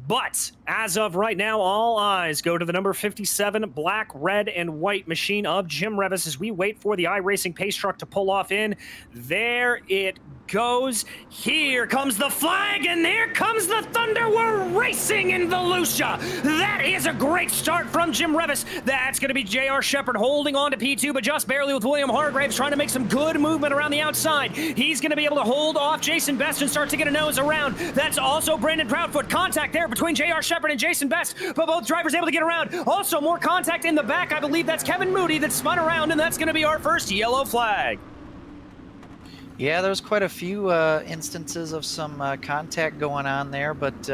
But as of right now, all eyes go to the number 57 black, red, and white machine of Jim Revis as we wait for the iRacing pace truck to pull off in. There it goes. Here comes the flag, and there comes the thunder. We're racing in Volusia. That is a great start from Jim Revis. That's going to be J.R. Shepard holding on to P2, but just barely, with William Hargraves trying to make some good movement around the outside. He's going to be able to hold off Jason Best and start to get a nose around. That's also Brandon Proudfoot. Contact there there between J.R. Shepherd and Jason Best, but both drivers able to get around. Also, more contact in the back. I believe that's Kevin Moody that spun around, and that's going to be our first yellow flag. Yeah, there was quite a few instances of some contact going on there, but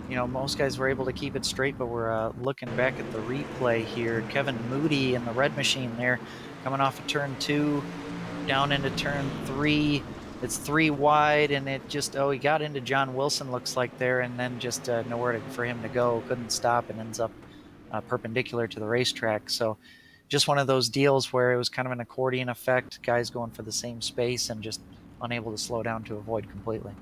you know, most guys were able to keep it straight. But we're looking back at the replay here. Kevin Moody in the red machine there, coming off of turn 2, down into turn 3. It's 3 wide, and it just, he got into John Wilson, looks like there, and then just nowhere for him to go. Couldn't stop and ends up perpendicular to the racetrack. So just one of those deals where it was kind of an accordion effect, guys going for the same space and just unable to slow down to avoid completely.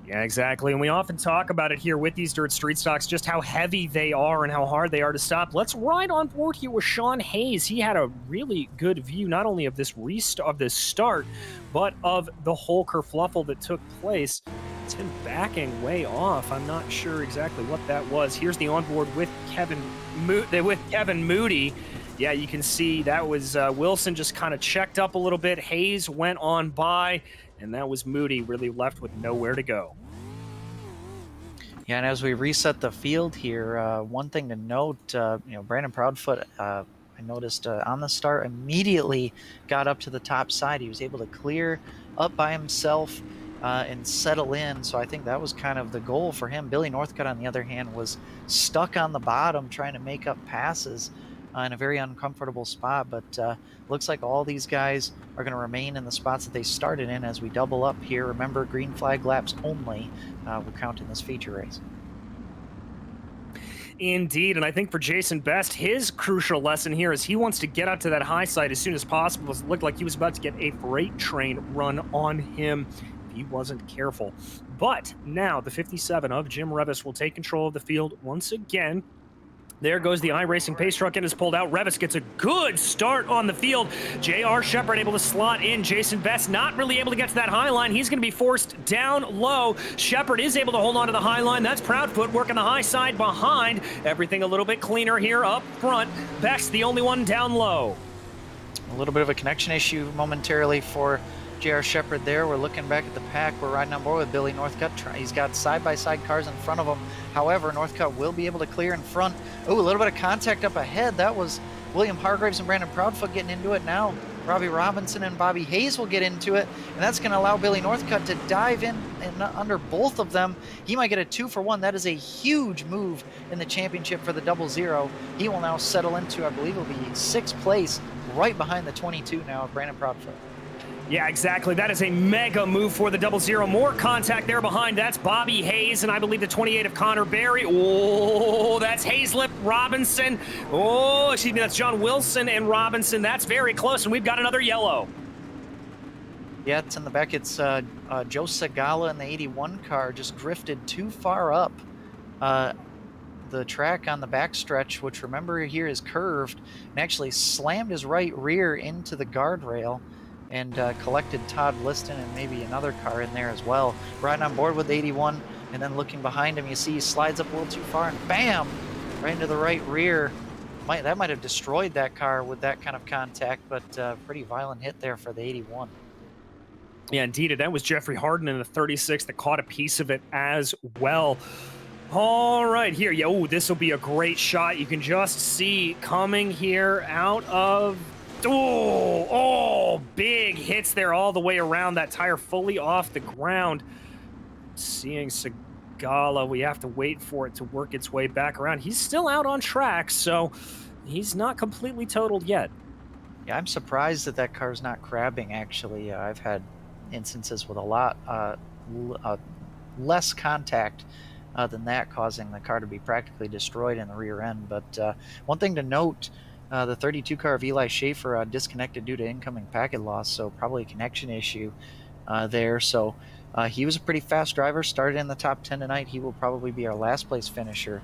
Yeah, exactly. And we often talk about it here with these dirt street stocks, just how heavy they are and how hard they are to stop. Let's ride on board here with Shawn Hayes. He had a really good view, not only of this start, but of the whole kerfluffle that took place. It's him backing way off. I'm not sure exactly what that was. Here's the onboard with Kevin Moody. Yeah, you can see that was Wilson just kind of checked up a little bit. Hayes went on by, and that was Moody really left with nowhere to go. Yeah, and as we reset the field here, one thing to note, you know, Brandon Proudfoot, I noticed on the start immediately got up to the top side. He was able to clear up by himself and settle in. So I think that was kind of the goal for him. Billy Northcutt, on the other hand, was stuck on the bottom trying to make up passes in a very uncomfortable spot, but looks like all these guys are going to remain in the spots that they started in as we double up here. Remember, green flag laps only will count in this feature race. Indeed, and I think for Jason Best, his crucial lesson here is he wants to get out to that high side as soon as possible. It looked like he was about to get a freight train run on him if he wasn't careful. But now the 57 of Jim Revis will take control of the field once again. There goes the iRacing pace truck and is pulled out. Revis gets a good start on the field. J.R. Shepherd able to slot in. Jason Best not really able to get to that high line. He's going to be forced down low. Shepherd is able to hold on to the high line. That's Proudfoot working the high side behind. Everything a little bit cleaner here up front. Best the only one down low. A little bit of a connection issue momentarily for J.R. Shepherd there. We're looking back at the pack. We're riding on board with Billy Northcutt. He's got side-by-side cars in front of him. However, Northcutt will be able to clear in front. Oh, a little bit of contact up ahead. That was William Hargraves and Brandon Proudfoot getting into it now. Robbie Robinson and Bobby Hayes will get into it, and that's going to allow Billy Northcutt to dive in and under both of them. He might get a 2-for-1. That is a huge move in the championship for the 00. He will now settle into, I believe, it'll be 6th place, right behind the 22 now of Brandon Proudfoot. Yeah, exactly. That is a mega move for the 00. More contact there behind. That's Bobby Hayes, and I believe the 28 of Conor Bailey. Oh, that's Hazlip Robinson. Oh, excuse me, that's John Wilson and Robinson. That's very close, and we've got another yellow. Yeah, it's in the back. It's Joe Segala in the 81 car just drifted too far up the track on the backstretch, which, remember, here is curved, and actually slammed his right rear into the guardrail and collected Todd Liston and maybe another car in there as well. Riding on board with 81, and then looking behind him, you see he slides up a little too far, and bam! Right into the right rear. That might have destroyed that car with that kind of contact, but pretty violent hit there for the 81. Yeah, indeed. That was Jeffrey Harden in the 36 that caught a piece of it as well. All right, here. Oh, this will be a great shot. You can just see coming here out of... Oh, big hits there all the way around. That tire fully off the ground. Seeing Segala, we have to wait for it to work its way back around. He's still out on track, so he's not completely totaled yet. Yeah, I'm surprised that car's not crabbing, actually. I've had instances with a lot less contact than that, causing the car to be practically destroyed in the rear end. But one thing to note, the 32 car of Eli Schaefer disconnected due to incoming packet loss, so probably a connection issue there. So he was a pretty fast driver, started in the top 10 tonight. He will probably be our last place finisher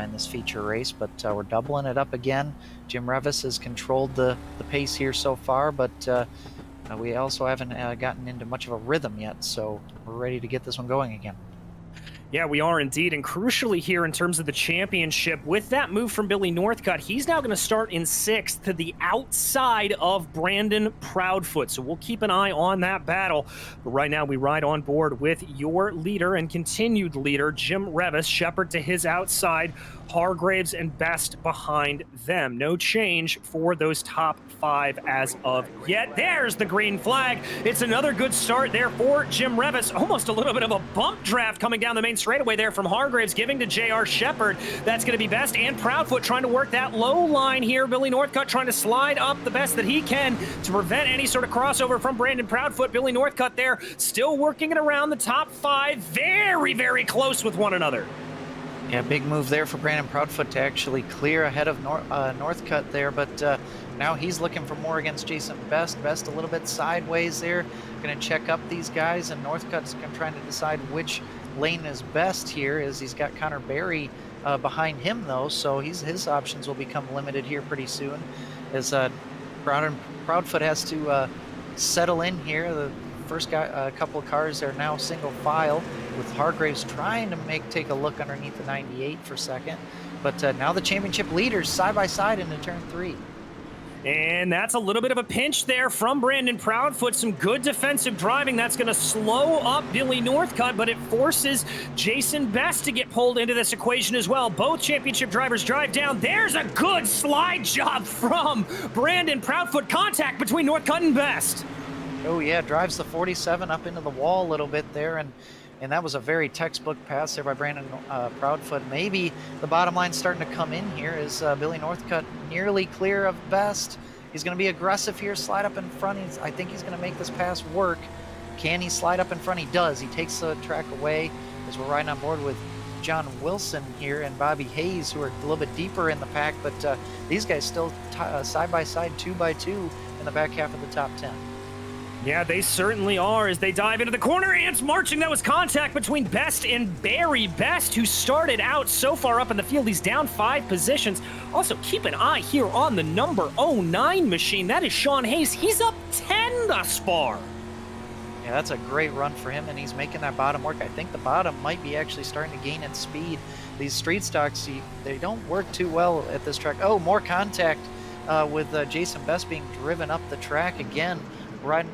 in this feature race, but we're doubling it up again. Jim Revis has controlled the pace here so far, but we also haven't gotten into much of a rhythm yet, so we're ready to get this one going again. Yeah, we are indeed. And crucially here in terms of the championship, with that move from Billy Northcutt, he's now going to start in 6th to the outside of Brandon Proudfoot. So we'll keep an eye on that battle. But right now we ride on board with your leader and continued leader, Jim Revis. Shepard to his outside, Hargraves and Best behind them. No change for those top 5 as of yet. There's the green flag. It's another good start there for Jim Revis. Almost a little bit of a bump draft coming down the main straightaway there from Hargraves, giving to J.R. Shepard. That's going to be Best and Proudfoot trying to work that low line here. Billy Northcutt trying to slide up the best that he can to prevent any sort of crossover from Brandon Proudfoot. Billy Northcutt there still working it around the top 5. Very, very close with one another. Yeah, big move there for Brandon Proudfoot to actually clear ahead of Northcutt there, but now he's looking for more against Jason Best. Best a little bit sideways there, going to check up these guys, and Northcutt's trying to decide which lane is best here, as he's got Conor Bailey behind him though, so his options will become limited here pretty soon, as Proudfoot has to settle in here. The first couple of cars are now single file, with Hargraves trying to take a look underneath the 98 for second. But now the championship leaders side by side into turn 3. And that's a little bit of a pinch there from Brandon Proudfoot. Some good defensive driving. That's going to slow up Billy Northcutt, but it forces Jason Best to get pulled into this equation as well. Both championship drivers drive down. There's a good slide job from Brandon Proudfoot. Contact between Northcutt and Best. Oh yeah, drives the 47 up into the wall a little bit there, and that was a very textbook pass there by Brandon Proudfoot. Maybe the bottom line's starting to come in here as Billy Northcutt nearly clear of Best. He's going to be aggressive here, slide up in front. I think he's going to make this pass work. Can he slide up in front? He does. He takes the track away as we're riding on board with John Wilson here and Robbie Hayes, who are a little bit deeper in the pack, but these guys still side by side, 2 by 2 in the back half of the top 10. Yeah, they certainly are as they dive into the corner. Ants marching. That was contact between Best and Barry. Best, who started out so far up in the field, he's down 5 positions. Also, keep an eye here on the number 09 machine. That is Shawn Hayes. He's up 10 thus far. Yeah, that's a great run for him, and he's making that bottom work. I think the bottom might be actually starting to gain its speed. These street stocks, they don't work too well at this track. Oh, more contact with Jason Best being driven up the track again.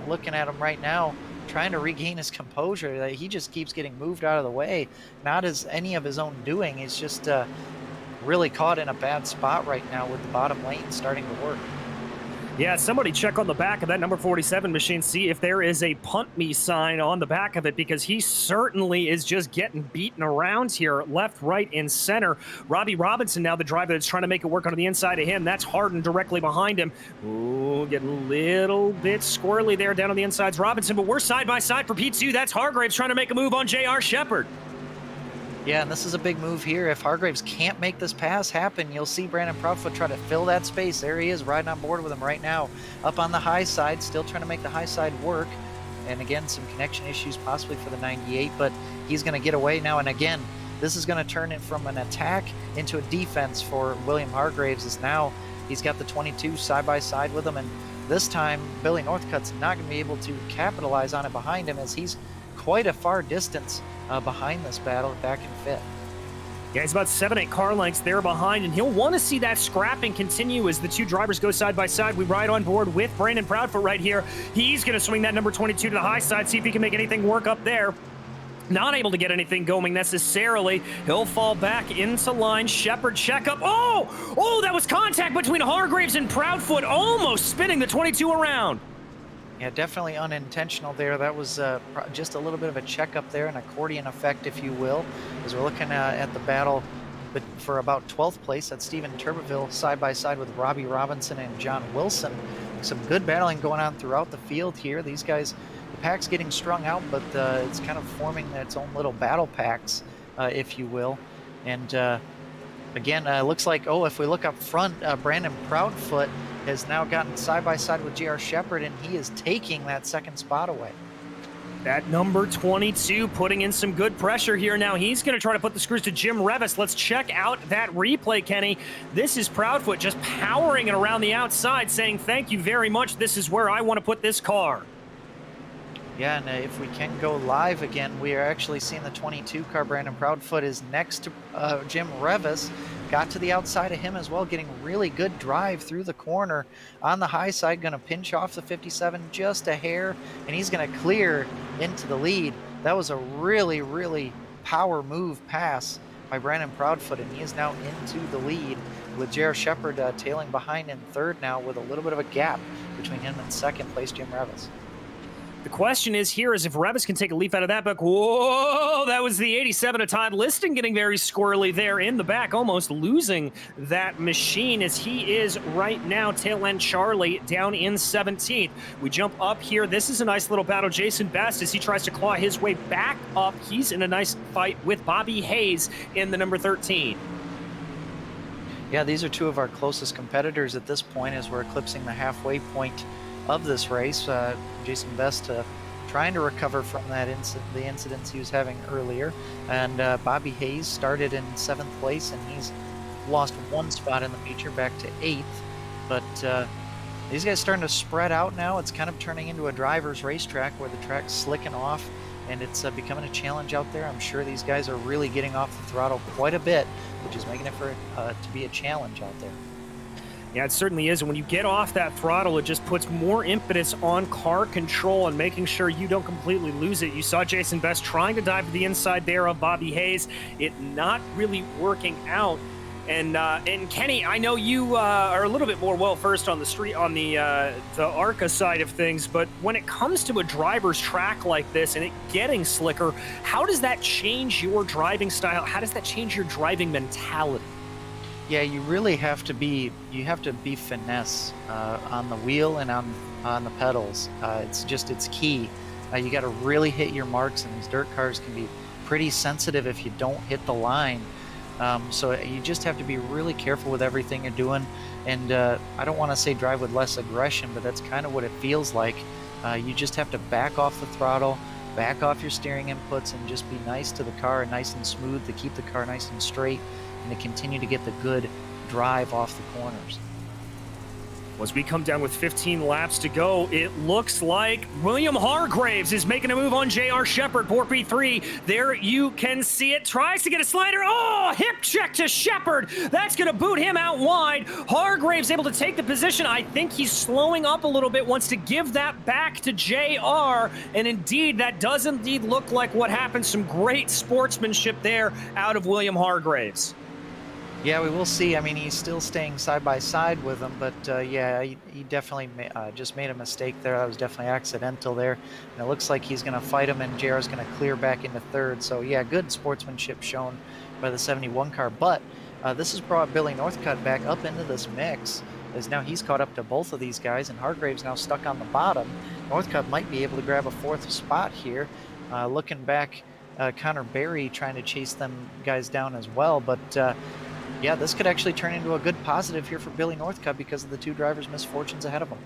Looking at him right now, trying to regain his composure. He just keeps getting moved out of the way. Not as any of his own doing. He's just really caught in a bad spot right now with the bottom lane starting to work. Yeah, somebody check on the back of that number 47 machine, see if there is a punt me sign on the back of it, because he certainly is just getting beaten around here, left, right, and center. Robbie Robinson now the driver that's trying to make it work on the inside of him. That's Harden directly behind him. Ooh, getting a little bit squirrely there down on the insides, Robinson, but we're side by side for P2. That's Hargraves trying to make a move on J.R. Shepard. Yeah, and this is a big move here. If Hargraves can't make this pass happen, you'll see Brandon Proudfoot try to fill that space. There he is, riding on board with him right now. Up on the high side, still trying to make the high side work. And again, some connection issues possibly for the 98, but he's going to get away now. And again, this is going to turn it from an attack into a defense for William Hargraves, as now he's got the 22 side by side with him. And this time, Billy Northcutt's not going to be able to capitalize on it behind him, as he's quite a far distance behind this battle, back in 5th. Yeah, he's about 7-8 car lengths there behind, and he'll want to see that scrapping continue as the two drivers go side by side. We ride on board with Brandon Proudfoot right here. He's going to swing that number 22 to the high side, see if he can make anything work up there. Not able to get anything going necessarily. He'll fall back into line. Shepard check up. Oh, that was contact between Hargraves and Proudfoot, almost spinning the 22 around. Yeah, definitely unintentional there. That was just a little bit of a checkup there, an accordion effect, if you will, as we're looking at the battle. But for about 12th place, that's Stephen Turbeville side by side with Robbie Robinson and John Wilson. Some good battling going on throughout the field here. These guys, the pack's getting strung out, but it's kind of forming its own little battle packs, if you will. And again, looks like, if we look up front, Brandon Proudfoot has now gotten side by side with J.R. Shepard, and he is taking that second spot away. That number 22 putting in some good pressure here now. He's going to try to put the screws to Jim Revis. Let's check out that replay, Kenny. This is Proudfoot just powering it around the outside, saying, thank you very much. This is where I want to put this car. Yeah, and if we can go live again, we are actually seeing the 22 car. Brandon Proudfoot is next to Jim Revis. Got to the outside of him as well, getting really good drive through the corner on the high side. Going to pinch off the 57 just a hair, and he's going to clear into the lead. That was a really, really power move pass by Brandon Proudfoot, and he is now into the lead with J.R. Shepard tailing behind in third now with a little bit of a gap between him and second place Jim Revis. The question is here is if Revis can take a leaf out of that book. Whoa, that was the 87 of Todd Liston getting very squirrely there in the back, almost losing that machine as he is right now tail end Charlie down in 17th. We jump up here. This is a nice little battle. Jason Best as he tries to claw his way back up. He's in a nice fight with Robbie Hayes in the number 13. Yeah, these are two of our closest competitors at this point as we're eclipsing the halfway point of this race. Jason Best trying to recover from that the incidents he was having earlier, and Bobby Hayes started in 7th place, and he's lost one spot in the feature back to 8th. But these guys starting to spread out now. It's kind of turning into a driver's racetrack where the track's slicking off, and it's becoming a challenge out there. I'm sure these guys are really getting off the throttle quite a bit, which is making it for to be a challenge out there. Yeah, it certainly is. And when you get off that throttle, it just puts more impetus on car control and making sure you don't completely lose it. You saw Jason Best trying to dive to the inside there of Bobby Hayes. It not really working out. And Kenny, I know you are a little bit more well-versed on the street, on the ARCA side of things, but when it comes to a driver's track like this and it getting slicker, how does that change your driving style? How does that change your driving mentality? Yeah, you really have to be finesse on the wheel and on the pedals. It's key. You got to really hit your marks, and these dirt cars can be pretty sensitive if you don't hit the line. So you just have to be really careful with everything you're doing. And I don't want to say drive with less aggression, but that's kind of what it feels like. You just have to back off the throttle, back off your steering inputs, and just be nice to the car, nice and smooth to keep the car nice and straight, and to continue to get the good drive off the corners. As we come down with 15 laps to go, it looks like William Hargraves is making a move on J.R. Shepard, 4P3. There you can see it. Tries to get a slider. Oh, hip check to Shepard. That's going to boot him out wide. Hargraves able to take the position. I think he's slowing up a little bit, wants to give that back to J.R. And indeed, that does indeed look like what happened. Some great sportsmanship there out of William Hargraves. Yeah, we will see. I mean, he's still staying side by side with him, but yeah, he definitely just made a mistake there. That was definitely accidental there. And it looks like he's going to fight him, and JR's going to clear back into third. So yeah, good sportsmanship shown by the 71 car. But this has brought Billy Northcutt back up into this mix, as now he's caught up to both of these guys, and Hargraves now stuck on the bottom. Northcutt might be able to grab a 4th spot here. Looking back, Conor Bailey trying to chase them guys down as well, but yeah, this could actually turn into a good positive here for Billy Northcutt because of the two drivers' misfortunes ahead of him.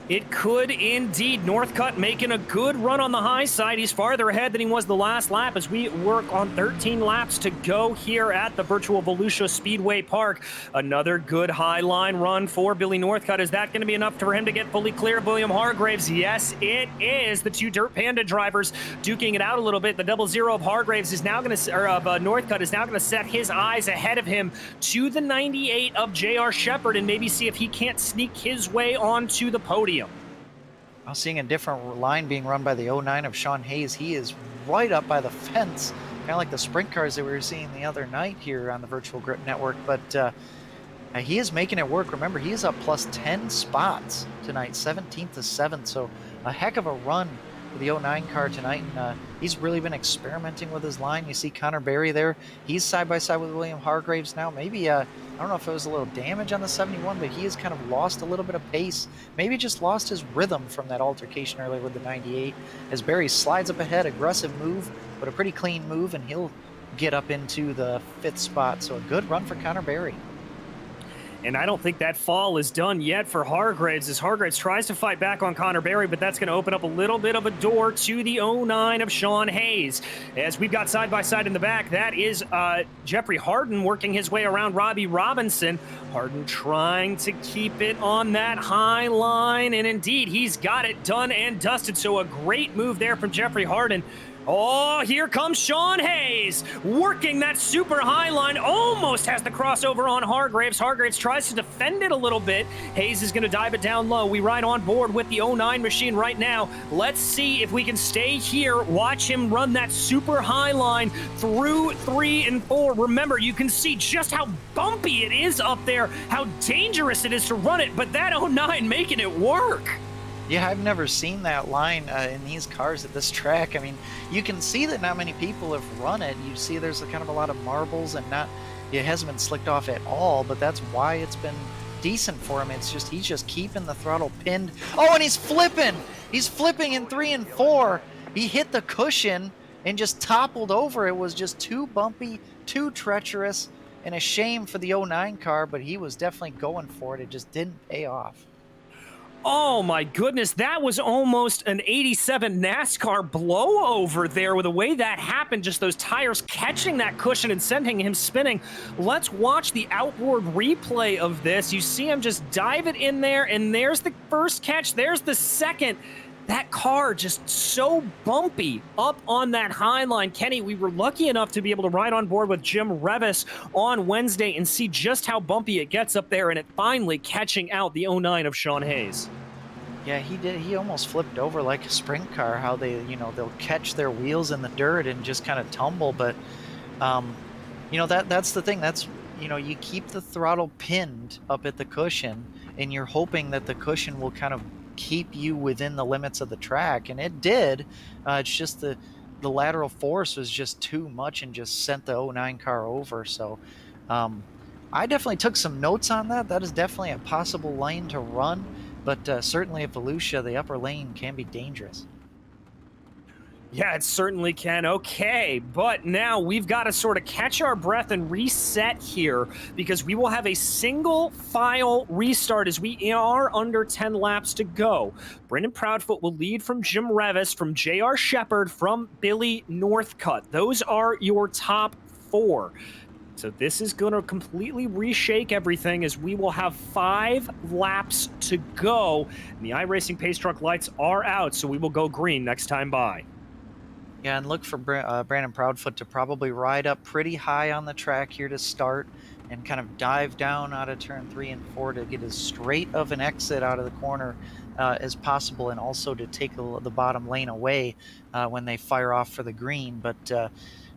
It could indeed. Northcutt making a good run on the high side. He's farther ahead than he was the last lap as we work on 13 laps to go here at the virtual Volusia Speedway Park. Another good high line run for Billy Northcutt. Is that going to be enough for him to get fully clear of William Hargraves? Yes, it is. The two Dirt Panda drivers duking it out a little bit. The 00 of Hargraves is now going to, or of Northcutt is now going to set his eyes ahead of him to the 98 of J.R. Shepard and maybe see if he can't sneak his way onto the podium. I'm seeing a different line being run by the 09 of Shawn Hayes. He is right up by the fence, kind of like the sprint cars that we were seeing the other night here on the Virtual Grip Network. But he is making it work. Remember, he is up plus 10 spots tonight, 17th to 7th. So a heck of a run for the 09 car tonight. And he's really been experimenting with his line. You see Conor Bailey there. He's side by side with William Hargraves now. Maybe I don't know if it was a little damage on the 71, but he has kind of lost a little bit of pace. Maybe just lost his rhythm from that altercation earlier with the 98. As Barry slides up ahead, aggressive move, but a pretty clean move, and he'll get up into the 5th spot. So a good run for Conor Bailey. And I don't think that fall is done yet for Hargreaves, as Hargreaves tries to fight back on Conor Bailey, but that's going to open up a little bit of a door to the 09 of Shawn Hayes. As we've got side-by-side in the back, that is Jeffrey Harden working his way around Robbie Robinson. Harden trying to keep it on that high line, and indeed, he's got it done and dusted, so a great move there from Jeffrey Harden. Oh, here comes Shawn Hayes, working that super high line, almost has the crossover on Hargreaves. Hargreaves tries to defend it a little bit. Hayes is going to dive it down low. We ride on board with the 09 machine right now. Let's see if we can stay here, watch him run that super high line through 3 and 4. Remember, you can see just how bumpy it is up there, how dangerous it is to run it, but that 09 making it work. Yeah, I've never seen that line in these cars at this track. I mean, you can see that not many people have run it. You see there's kind of a lot of marbles and it hasn't been slicked off at all, but that's why it's been decent for him. It's just, he's just keeping the throttle pinned. Oh, and he's flipping! He's flipping in 3 and 4. He hit the cushion and just toppled over. It was just too bumpy, too treacherous, and a shame for the 09 car, but he was definitely going for it. It just didn't pay off. Oh my goodness, that was almost an 87 NASCAR blowover there with the way that happened, just those tires catching that cushion and sending him spinning. Let's watch the outboard replay of this. You see him just dive it in there, and there's the first catch, there's the second. That car just so bumpy up on that high line. Kenny, we were lucky enough to be able to ride on board with Jim Revis on Wednesday and see just how bumpy it gets up there, and it finally catching out the 09 of Shawn Hayes. Yeah, he did. He almost flipped over like a sprint car, how they, they'll catch their wheels in the dirt and just kind of tumble. But, that's the thing. That's, you keep the throttle pinned up at the cushion, and you're hoping that the cushion will kind of keep you within the limits of the track, and it did. It's just the lateral force was just too much and just sent the 09 car over. So I definitely took some notes on that. That is definitely a possible lane to run, but certainly at Volusia, the upper lane can be dangerous. Yeah, it certainly can. Okay, but now we've got to sort of catch our breath and reset here, because we will have a single file restart as we are under 10 laps to go. Brendan Proudfoot will lead from Jim Revis, from J.R. Shepard, from Billy Northcutt. Those are your top 4. So this is going to completely reshake everything, as we will have 5 laps to go. And the iRacing Pace Truck lights are out, so we will go green next time by. Yeah, and look for Brandon Proudfoot to probably ride up pretty high on the track here to start and kind of dive down out of turn 3 and 4 to get as straight of an exit out of the corner as possible, and also to take the bottom lane away when they fire off for the green. But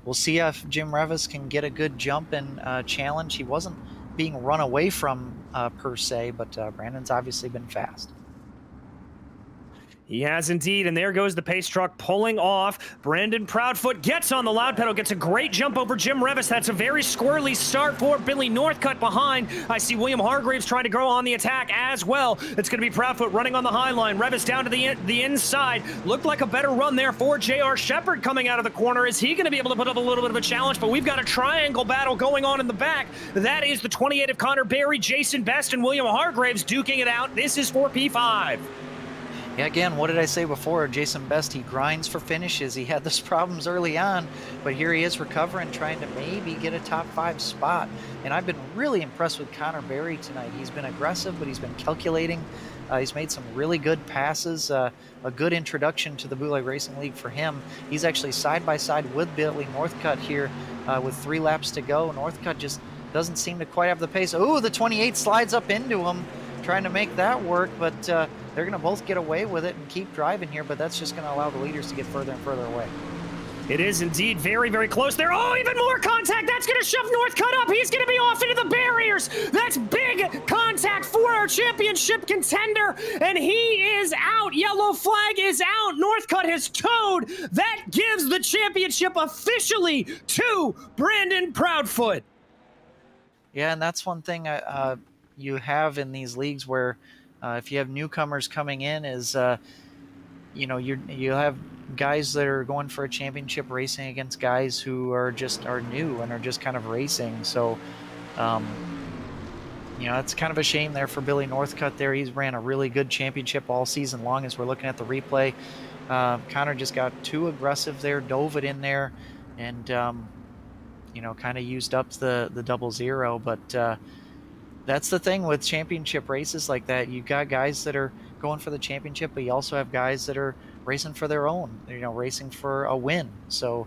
we'll see if Jim Revis can get a good jump and challenge. He wasn't being run away from per se, but Brandon's obviously been fast. He has indeed, and there goes the pace truck pulling off. Brandon Proudfoot gets on the loud pedal, gets a great jump over Jim Revis. That's a very squirrely start for Billy Northcutt behind. I see William Hargreaves trying to grow on the attack as well. It's going to be Proudfoot running on the high line. Revis down to the inside. Looked like a better run there for J.R. Shepard coming out of the corner. Is he going to be able to put up a little bit of a challenge? But we've got a triangle battle going on in the back. That is the 28 of Conor Bailey, Jason Best, and William Hargreaves duking it out. This is for P5. Yeah, again, what did I say before? Jason Best, he grinds for finishes. He had those problems early on, but here he is recovering, trying to maybe get a top 5 spot. And I've been really impressed with Conor Bailey tonight. He's been aggressive, but he's been calculating. He's made some really good passes, a good introduction to the Bootleg Racing League for him. He's actually side-by-side with Billy Northcutt here with 3 laps to go. Northcutt just doesn't seem to quite have the pace. Ooh, the 28 slides up into him, trying to make that work, but they're going to both get away with it and keep driving here, but that's just going to allow the leaders to get further and further away. It is indeed very, very close there. Oh, even more contact. That's going to shove Northcutt up. He's going to be off into the barriers. That's big contact for our championship contender, and he is out. Yellow flag is out. Northcutt has towed. That gives the championship officially to Brandon Proudfoot. Yeah, and that's one thing you have in these leagues where if you have newcomers coming in is, you have guys that are going for a championship racing against guys who are new and are just kind of racing. So it's kind of a shame there for Billy Northcutt there. He's ran a really good championship all season long as we're looking at the replay. Conor just got too aggressive there, dove it in there, and, kind of used up the 0-0. But that's the thing with championship races like that. You got guys that are going for the championship, but you also have guys that are racing for their own, racing for a win. So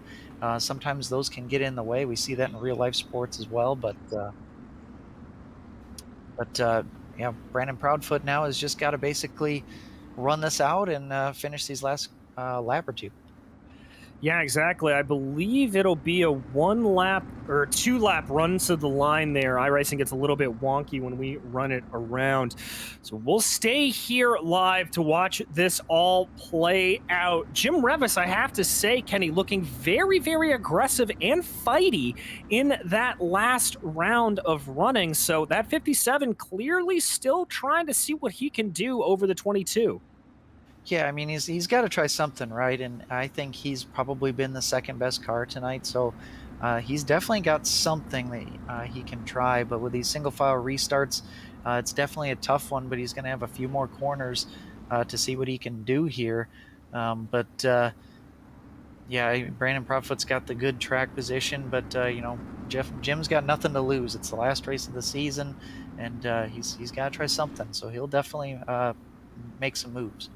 sometimes those can get in the way. We see that in real life sports as well. But Brandon Proudfoot now has just got to basically run this out and finish these last lap or two. Yeah, exactly. I believe it'll be a 1-lap or 2-lap run to the line there. iRacing gets a little bit wonky when we run it around. So we'll stay here live to watch this all play out. Jim Revis, I have to say, Kenny, looking very, very aggressive and fighty in that last round of running. So that 57 clearly still trying to see what he can do over the 22. Yeah, I mean, he's got to try something, right? And I think he's probably been the second best car tonight, so he's definitely got something that he can try. But with these single file restarts, it's definitely a tough one. But he's going to have a few more corners to see what he can do here. Brandon Proudfoot's got the good track position, but Jim's got nothing to lose. It's the last race of the season, and he's got to try something. So he'll definitely make some moves.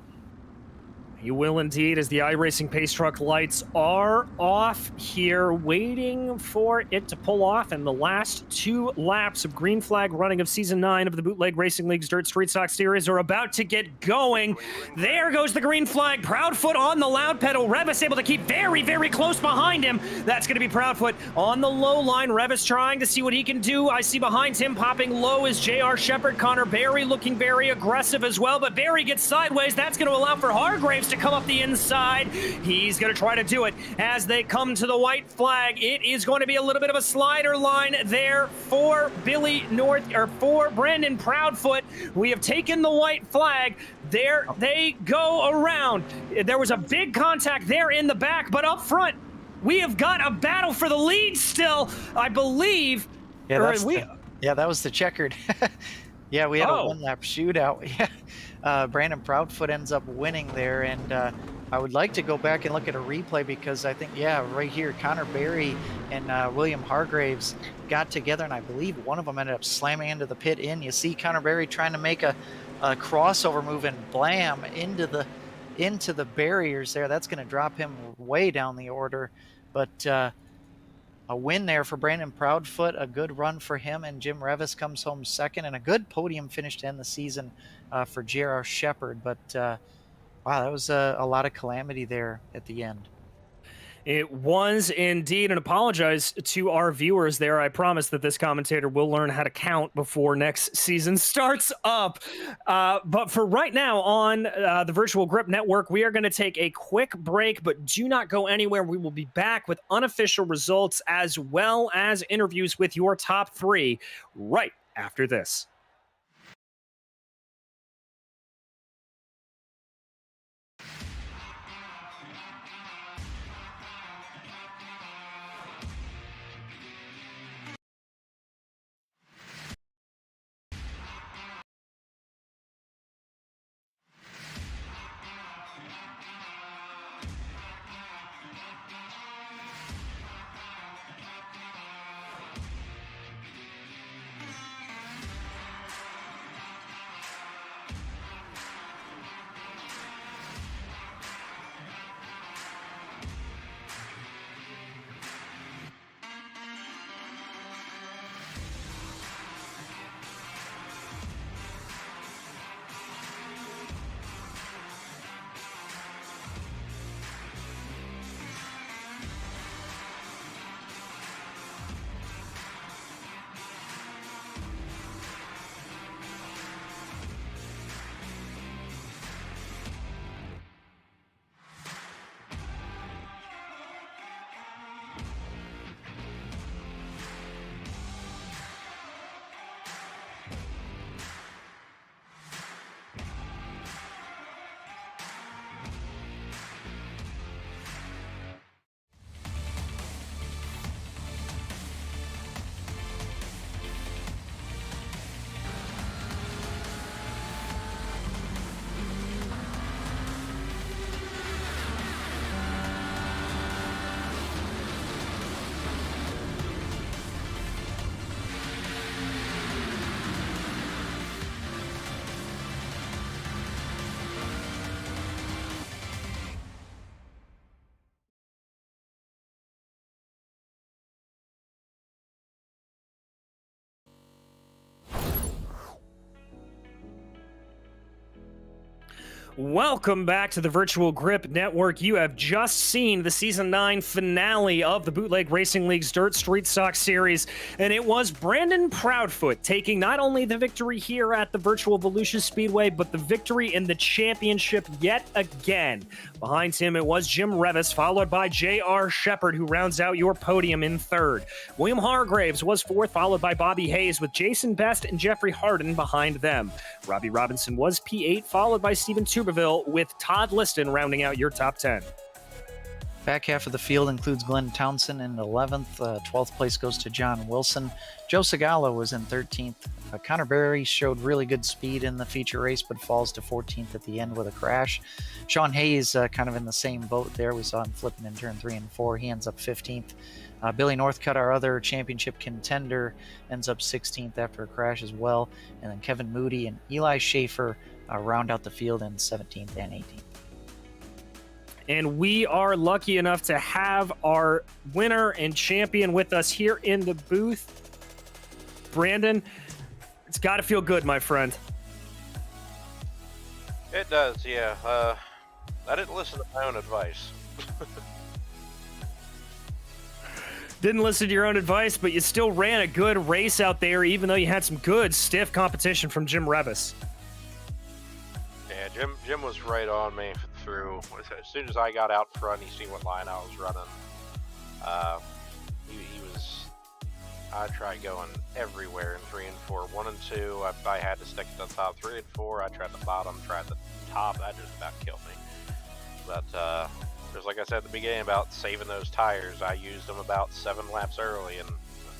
He will indeed, as the iRacing Pace Truck lights are off here, waiting for it to pull off. And the last 2 laps of green flag running of Season 9 of the Bootleg Racing League's Dirt Street Stock Series are about to get going. There goes the green flag. Proudfoot on the loud pedal. Revis able to keep very, very close behind him. That's going to be Proudfoot on the low line. Revis trying to see what he can do. I see behind him popping low is J.R. Shepard. Conor Bailey looking very aggressive as well, but Barry gets sideways. That's going to allow for Hargraves to come up the inside. He's going to try to do it as they come to the white flag. It is going to be a little bit of a slider line there for Brandon Proudfoot. We have taken the white flag. There they go around. There was a big contact there in the back, but up front, we have got a battle for the lead still, I believe. Yeah, that was the checkered. Yeah, we had a 1-lap shootout. Yeah. Brandon Proudfoot ends up winning there, and I would like to go back and look at a replay because I think, right here, Conor Bailey and William Hargraves got together, and I believe one of them ended up slamming into the pit in. You see Conor Bailey trying to make a crossover move and blam into the barriers there. That's going to drop him way down the order, but a win there for Brandon Proudfoot, a good run for him, and Jim Revis comes home second, and a good podium finish to end the season for J.R. Shepard. But wow, that was a lot of calamity there at the end. It was indeed, and apologize to our viewers there. I promise that this commentator will learn how to count before next season starts up. But for right now on the Virtual Grip Network, we are going to take a quick break, but do not go anywhere. We will be back with unofficial results as well as interviews with your top 3 right after this. Welcome back to the Virtual Grip Network. You have just seen the Season 9 finale of the Bootleg Racing League's Dirt Street Stock Series, and it was Brandon Proudfoot taking not only the victory here at the virtual Volusia Speedway, but the victory in the championship yet again. Behind him, it was Jim Revis, followed by J.R. Shepard, who rounds out your podium in third. William Hargraves was fourth, followed by Bobby Hayes, with Jason Best and Jeffrey Harden behind them. Robbie Robinson was P8, followed by Stephen Tuberville, with Todd Liston rounding out your top 10. Back half of the field includes Glenn Townsend in 11th. 12th place goes to John Wilson. Joe Segala was in 13th. Conor Bailey showed really good speed in the feature race, but falls to 14th at the end with a crash. Shawn Hayes kind of in the same boat there. We saw him flipping in turn 3 and 4. He ends up 15th. Billy Northcutt, our other championship contender, ends up 16th after a crash as well. And then Kevin Moody and Eli Schaefer round out the field in 17th and 18th. And we are lucky enough to have our winner and champion with us here in the booth. Brandon, it's got to feel good, my friend. It does, yeah. I didn't listen to my own advice. Didn't listen to your own advice, but you still ran a good race out there, even though you had some good, stiff competition from Jim Revis. Yeah, Jim was right on me through. As soon as I got out front, he seen what line I was running. He was. I tried going everywhere in 3 and 4. 1 and 2, I had to stick to the top. 3 and 4, I tried the bottom, tried the top. That just about killed me. But just like I said at the beginning about saving those tires, I used them about 7 laps early, and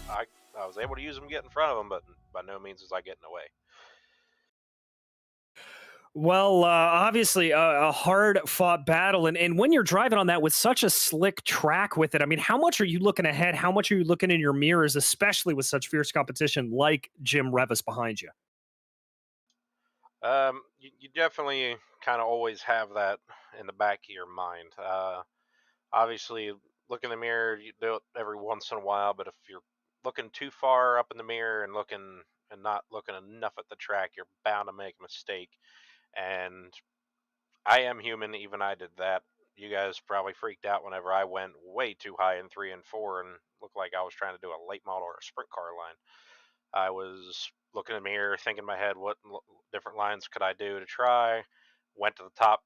I was able to use them to get in front of them, but by no means was I getting away. Well, obviously a hard-fought battle, and when you're driving on that with such a slick track with it, I mean, how much are you looking ahead? How much are you looking in your mirrors, especially with such fierce competition like Jim Revis behind you? You definitely kind of always have that in the back of your mind. Obviously, look in the mirror, you do it every once in a while, but if you're looking too far up in the mirror and not looking enough at the track, you're bound to make a mistake. And I am human, even I did that. You guys probably freaked out whenever I went way too high in 3 and 4 and looked like I was trying to do a late model or a sprint car line. I was looking in the mirror, thinking in my head, what different lines could I do to try? Went to the top,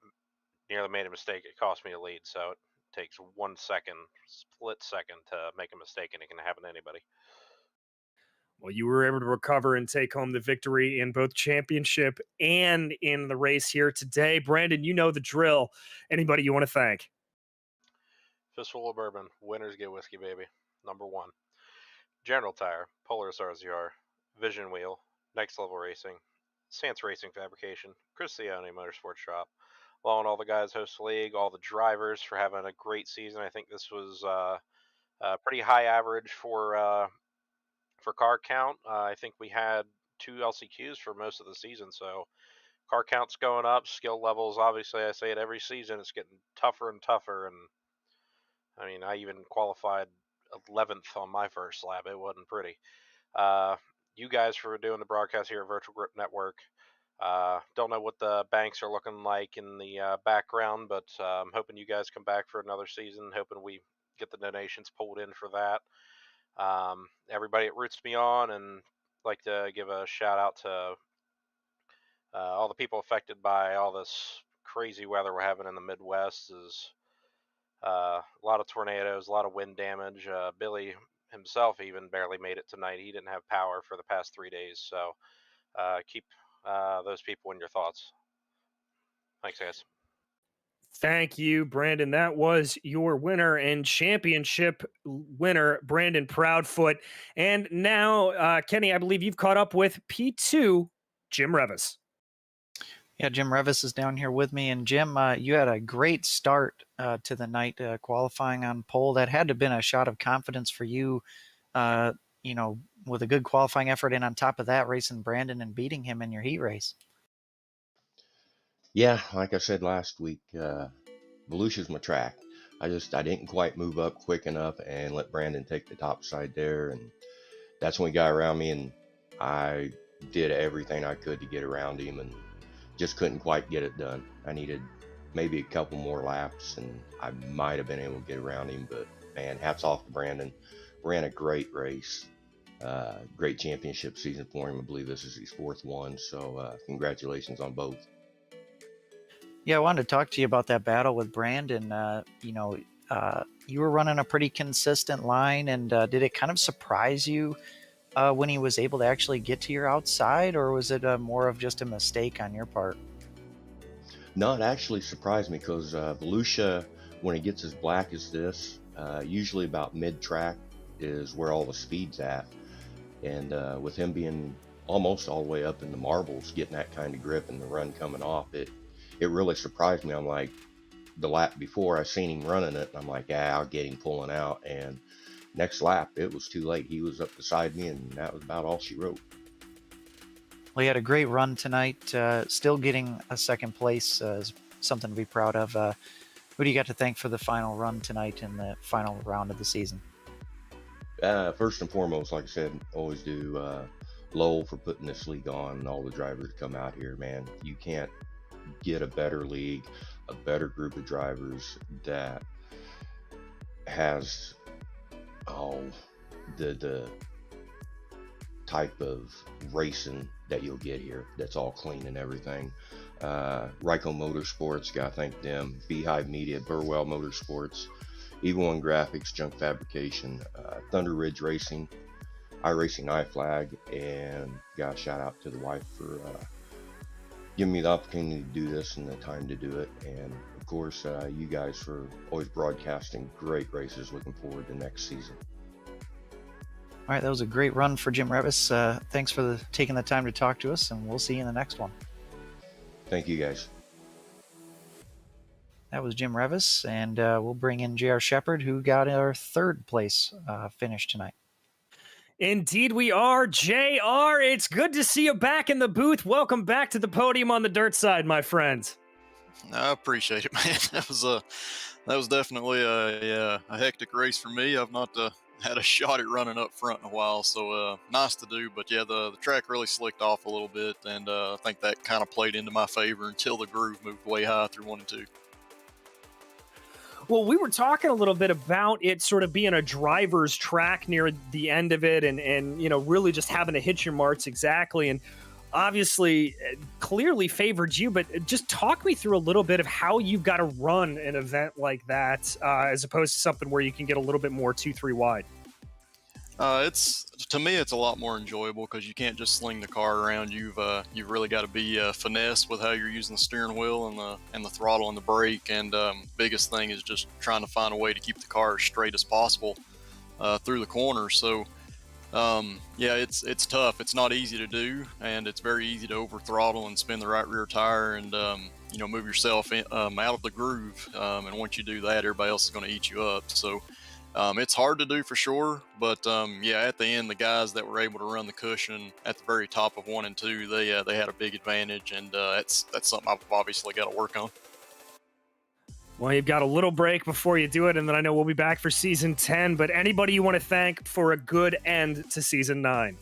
nearly made a mistake. It cost me a lead, so it takes 1 second, split second to make a mistake, and it can happen to anybody. Well, you were able to recover and take home the victory in both championship and in the race here today. Brandon, you know the drill. Anybody you want to thank? Fistful of bourbon. Winners get whiskey, baby. Number 1. General Tire, Polaris RZR, Vision Wheel, Next Level Racing, Sans Racing Fabrication, Chris Leone Motorsports Shop, along with all the guys host the league, all the drivers for having a great season. I think this was a pretty high average for car count. I think we had 2 LCQs for most of the season, so car count's going up. Skill levels, obviously, I say it every season, it's getting tougher and tougher. And I mean, I even qualified 11th on my first lap. It wasn't pretty. You guys for doing the broadcast here at Virtual Grip Network. Don't know what the banks are looking like in the background, but I'm hoping you guys come back for another season. Hoping we get the donations pulled in for that. Everybody that roots me on, and like to give a shout out to all the people affected by all this crazy weather we're having in the Midwest. Is a lot of tornadoes, a lot of wind damage. Billy himself even barely made it tonight. He didn't have power for the past 3 days, so keep those people in your thoughts. Thanks, guys. Thank you, Brandon. That was your winner and championship winner, Brandon Proudfoot. And now, Kenny, I believe you've caught up with P2, Jim Revis. Yeah, Jim Revis is down here with me. And Jim, you had a great start to the night qualifying on pole. That had to have been a shot of confidence for you, with a good qualifying effort. And on top of that, racing Brandon and beating him in your heat race. Yeah, like I said last week, Volusia's my track. I didn't quite move up quick enough and let Brandon take the top side there, and that's when he got around me, and I did everything I could to get around him, and just couldn't quite get it done. I needed maybe a couple more laps, and I might have been able to get around him. But man, hats off to Brandon. Ran a great race. Great championship season for him. I believe this is his 4th one. So congratulations on both. Yeah, I wanted to talk to you about that battle with Brandon. You were running a pretty consistent line, and did it kind of surprise you when he was able to actually get to your outside, or was it more of just a mistake on your part? No, it actually surprised me because Volusia, when it gets as black as this, usually about mid-track is where all the speed's at. And with him being almost all the way up in the marbles, getting that kind of grip and the run coming off, it really surprised me. I'm like, the lap before I seen him running it, and I'm like, yeah, I'll get him pulling out. And next lap, it was too late. He was up beside me, and that was about all she wrote. Well, you had a great run tonight. Still getting a 2nd place is something to be proud of. Who do you got to thank for the final run tonight in the final round of the season? First and foremost, like I said, always do Lowell for putting this league on, and all the drivers come out here, man. You can't get a better league, a better group of drivers that has the type of racing that you'll get here. That's all clean and everything. Ryko Motorsports, gotta thank them. Beehive Media, Burwell Motorsports, Evil One Graphics, Junk Fabrication, Thunder Ridge Racing, iRacing iFlag, and got a shout out to the wife for giving me the opportunity to do this and the time to do it. And of course, you guys for always broadcasting great races. Looking forward to next season. All right, that was a great run for Jim Revis. Thanks for taking the time to talk to us, and we'll see you in the next one. Thank you, guys. That was Jim Revis, and we'll bring in JR Shepard, who got our 3rd place finish tonight. Indeed we are. JR, it's good to see you back in the booth. Welcome back to the podium on the dirt side, my friend. I appreciate it, man. That was definitely a hectic race for me. I've not had a shot at running up front in a while, so nice to do. But yeah, the track really slicked off a little bit, and I think that kind of played into my favor until the groove moved way high through 1 and 2. Well, we were talking a little bit about it sort of being a driver's track near the end of it, and really just having to hit your marks exactly. And obviously, clearly favored you, but just talk me through a little bit of how you've got to run an event like that, as opposed to something where you can get a little bit more 2-3 wide. To me, it's a lot more enjoyable because you can't just sling the car around. You've really got to be finesse with how you're using the steering wheel and the throttle and the brake. And biggest thing is just trying to find a way to keep the car as straight as possible through the corner. So it's tough. It's not easy to do, and it's very easy to over throttle and spin the right rear tire and move yourself out of the groove. And once you do that, everybody else is going to eat you up. So. It's hard to do for sure, but at the end, the guys that were able to run the cushion at the very top of 1 and 2, they had a big advantage, and that's something I've obviously got to work on. Well, you've got a little break before you do it, and then I know we'll be back for Season 10, but anybody you want to thank for a good end to Season 9?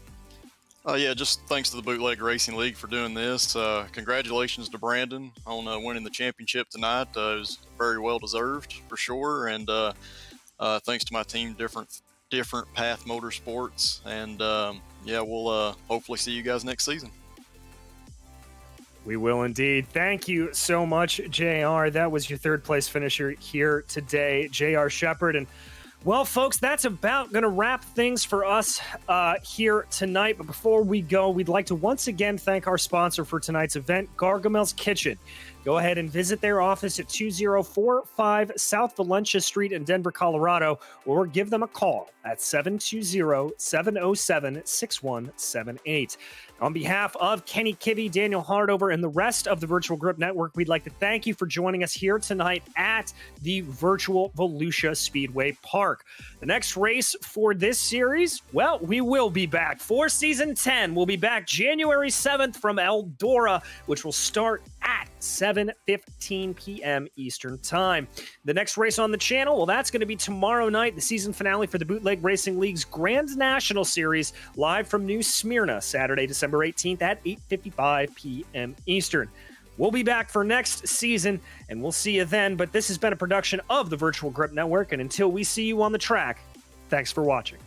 Just thanks to the Bootleg Racing League for doing this. Congratulations to Brandon on winning the championship tonight. It was very well deserved for sure, and thanks to my team, different Path Motorsports, and we'll hopefully see you guys next season. We will indeed. Thank you so much, JR. That was your 3rd place finisher here today, JR Shepard. And well, folks, that's about going to wrap things for us here tonight. But before we go, we'd like to once again thank our sponsor for tonight's event, Gargamel's Kitchen. Go ahead and visit their office at 2045 South Valencia Street in Denver, Colorado, or give them a call at 720-707-6178. On behalf of Kenny Kivy, Daniel Hardover, and the rest of the Virtual Grip Network, we'd like to thank you for joining us here tonight at the virtual Volusia Speedway Park. The next race for this series, well, we will be back for Season 10. We'll be back January 7th from Eldora, which will start at 7:15 p.m. Eastern Time. The next race on the channel, well, that's going to be tomorrow night, the season finale for the Bootleg Racing League's Grand National Series, live from New Smyrna, Saturday, December 18th at 8:55 p.m. Eastern. We'll be back for next season, and we'll see you then. But this has been a production of the Virtual Grip Network, and until we see you on the track, thanks for watching.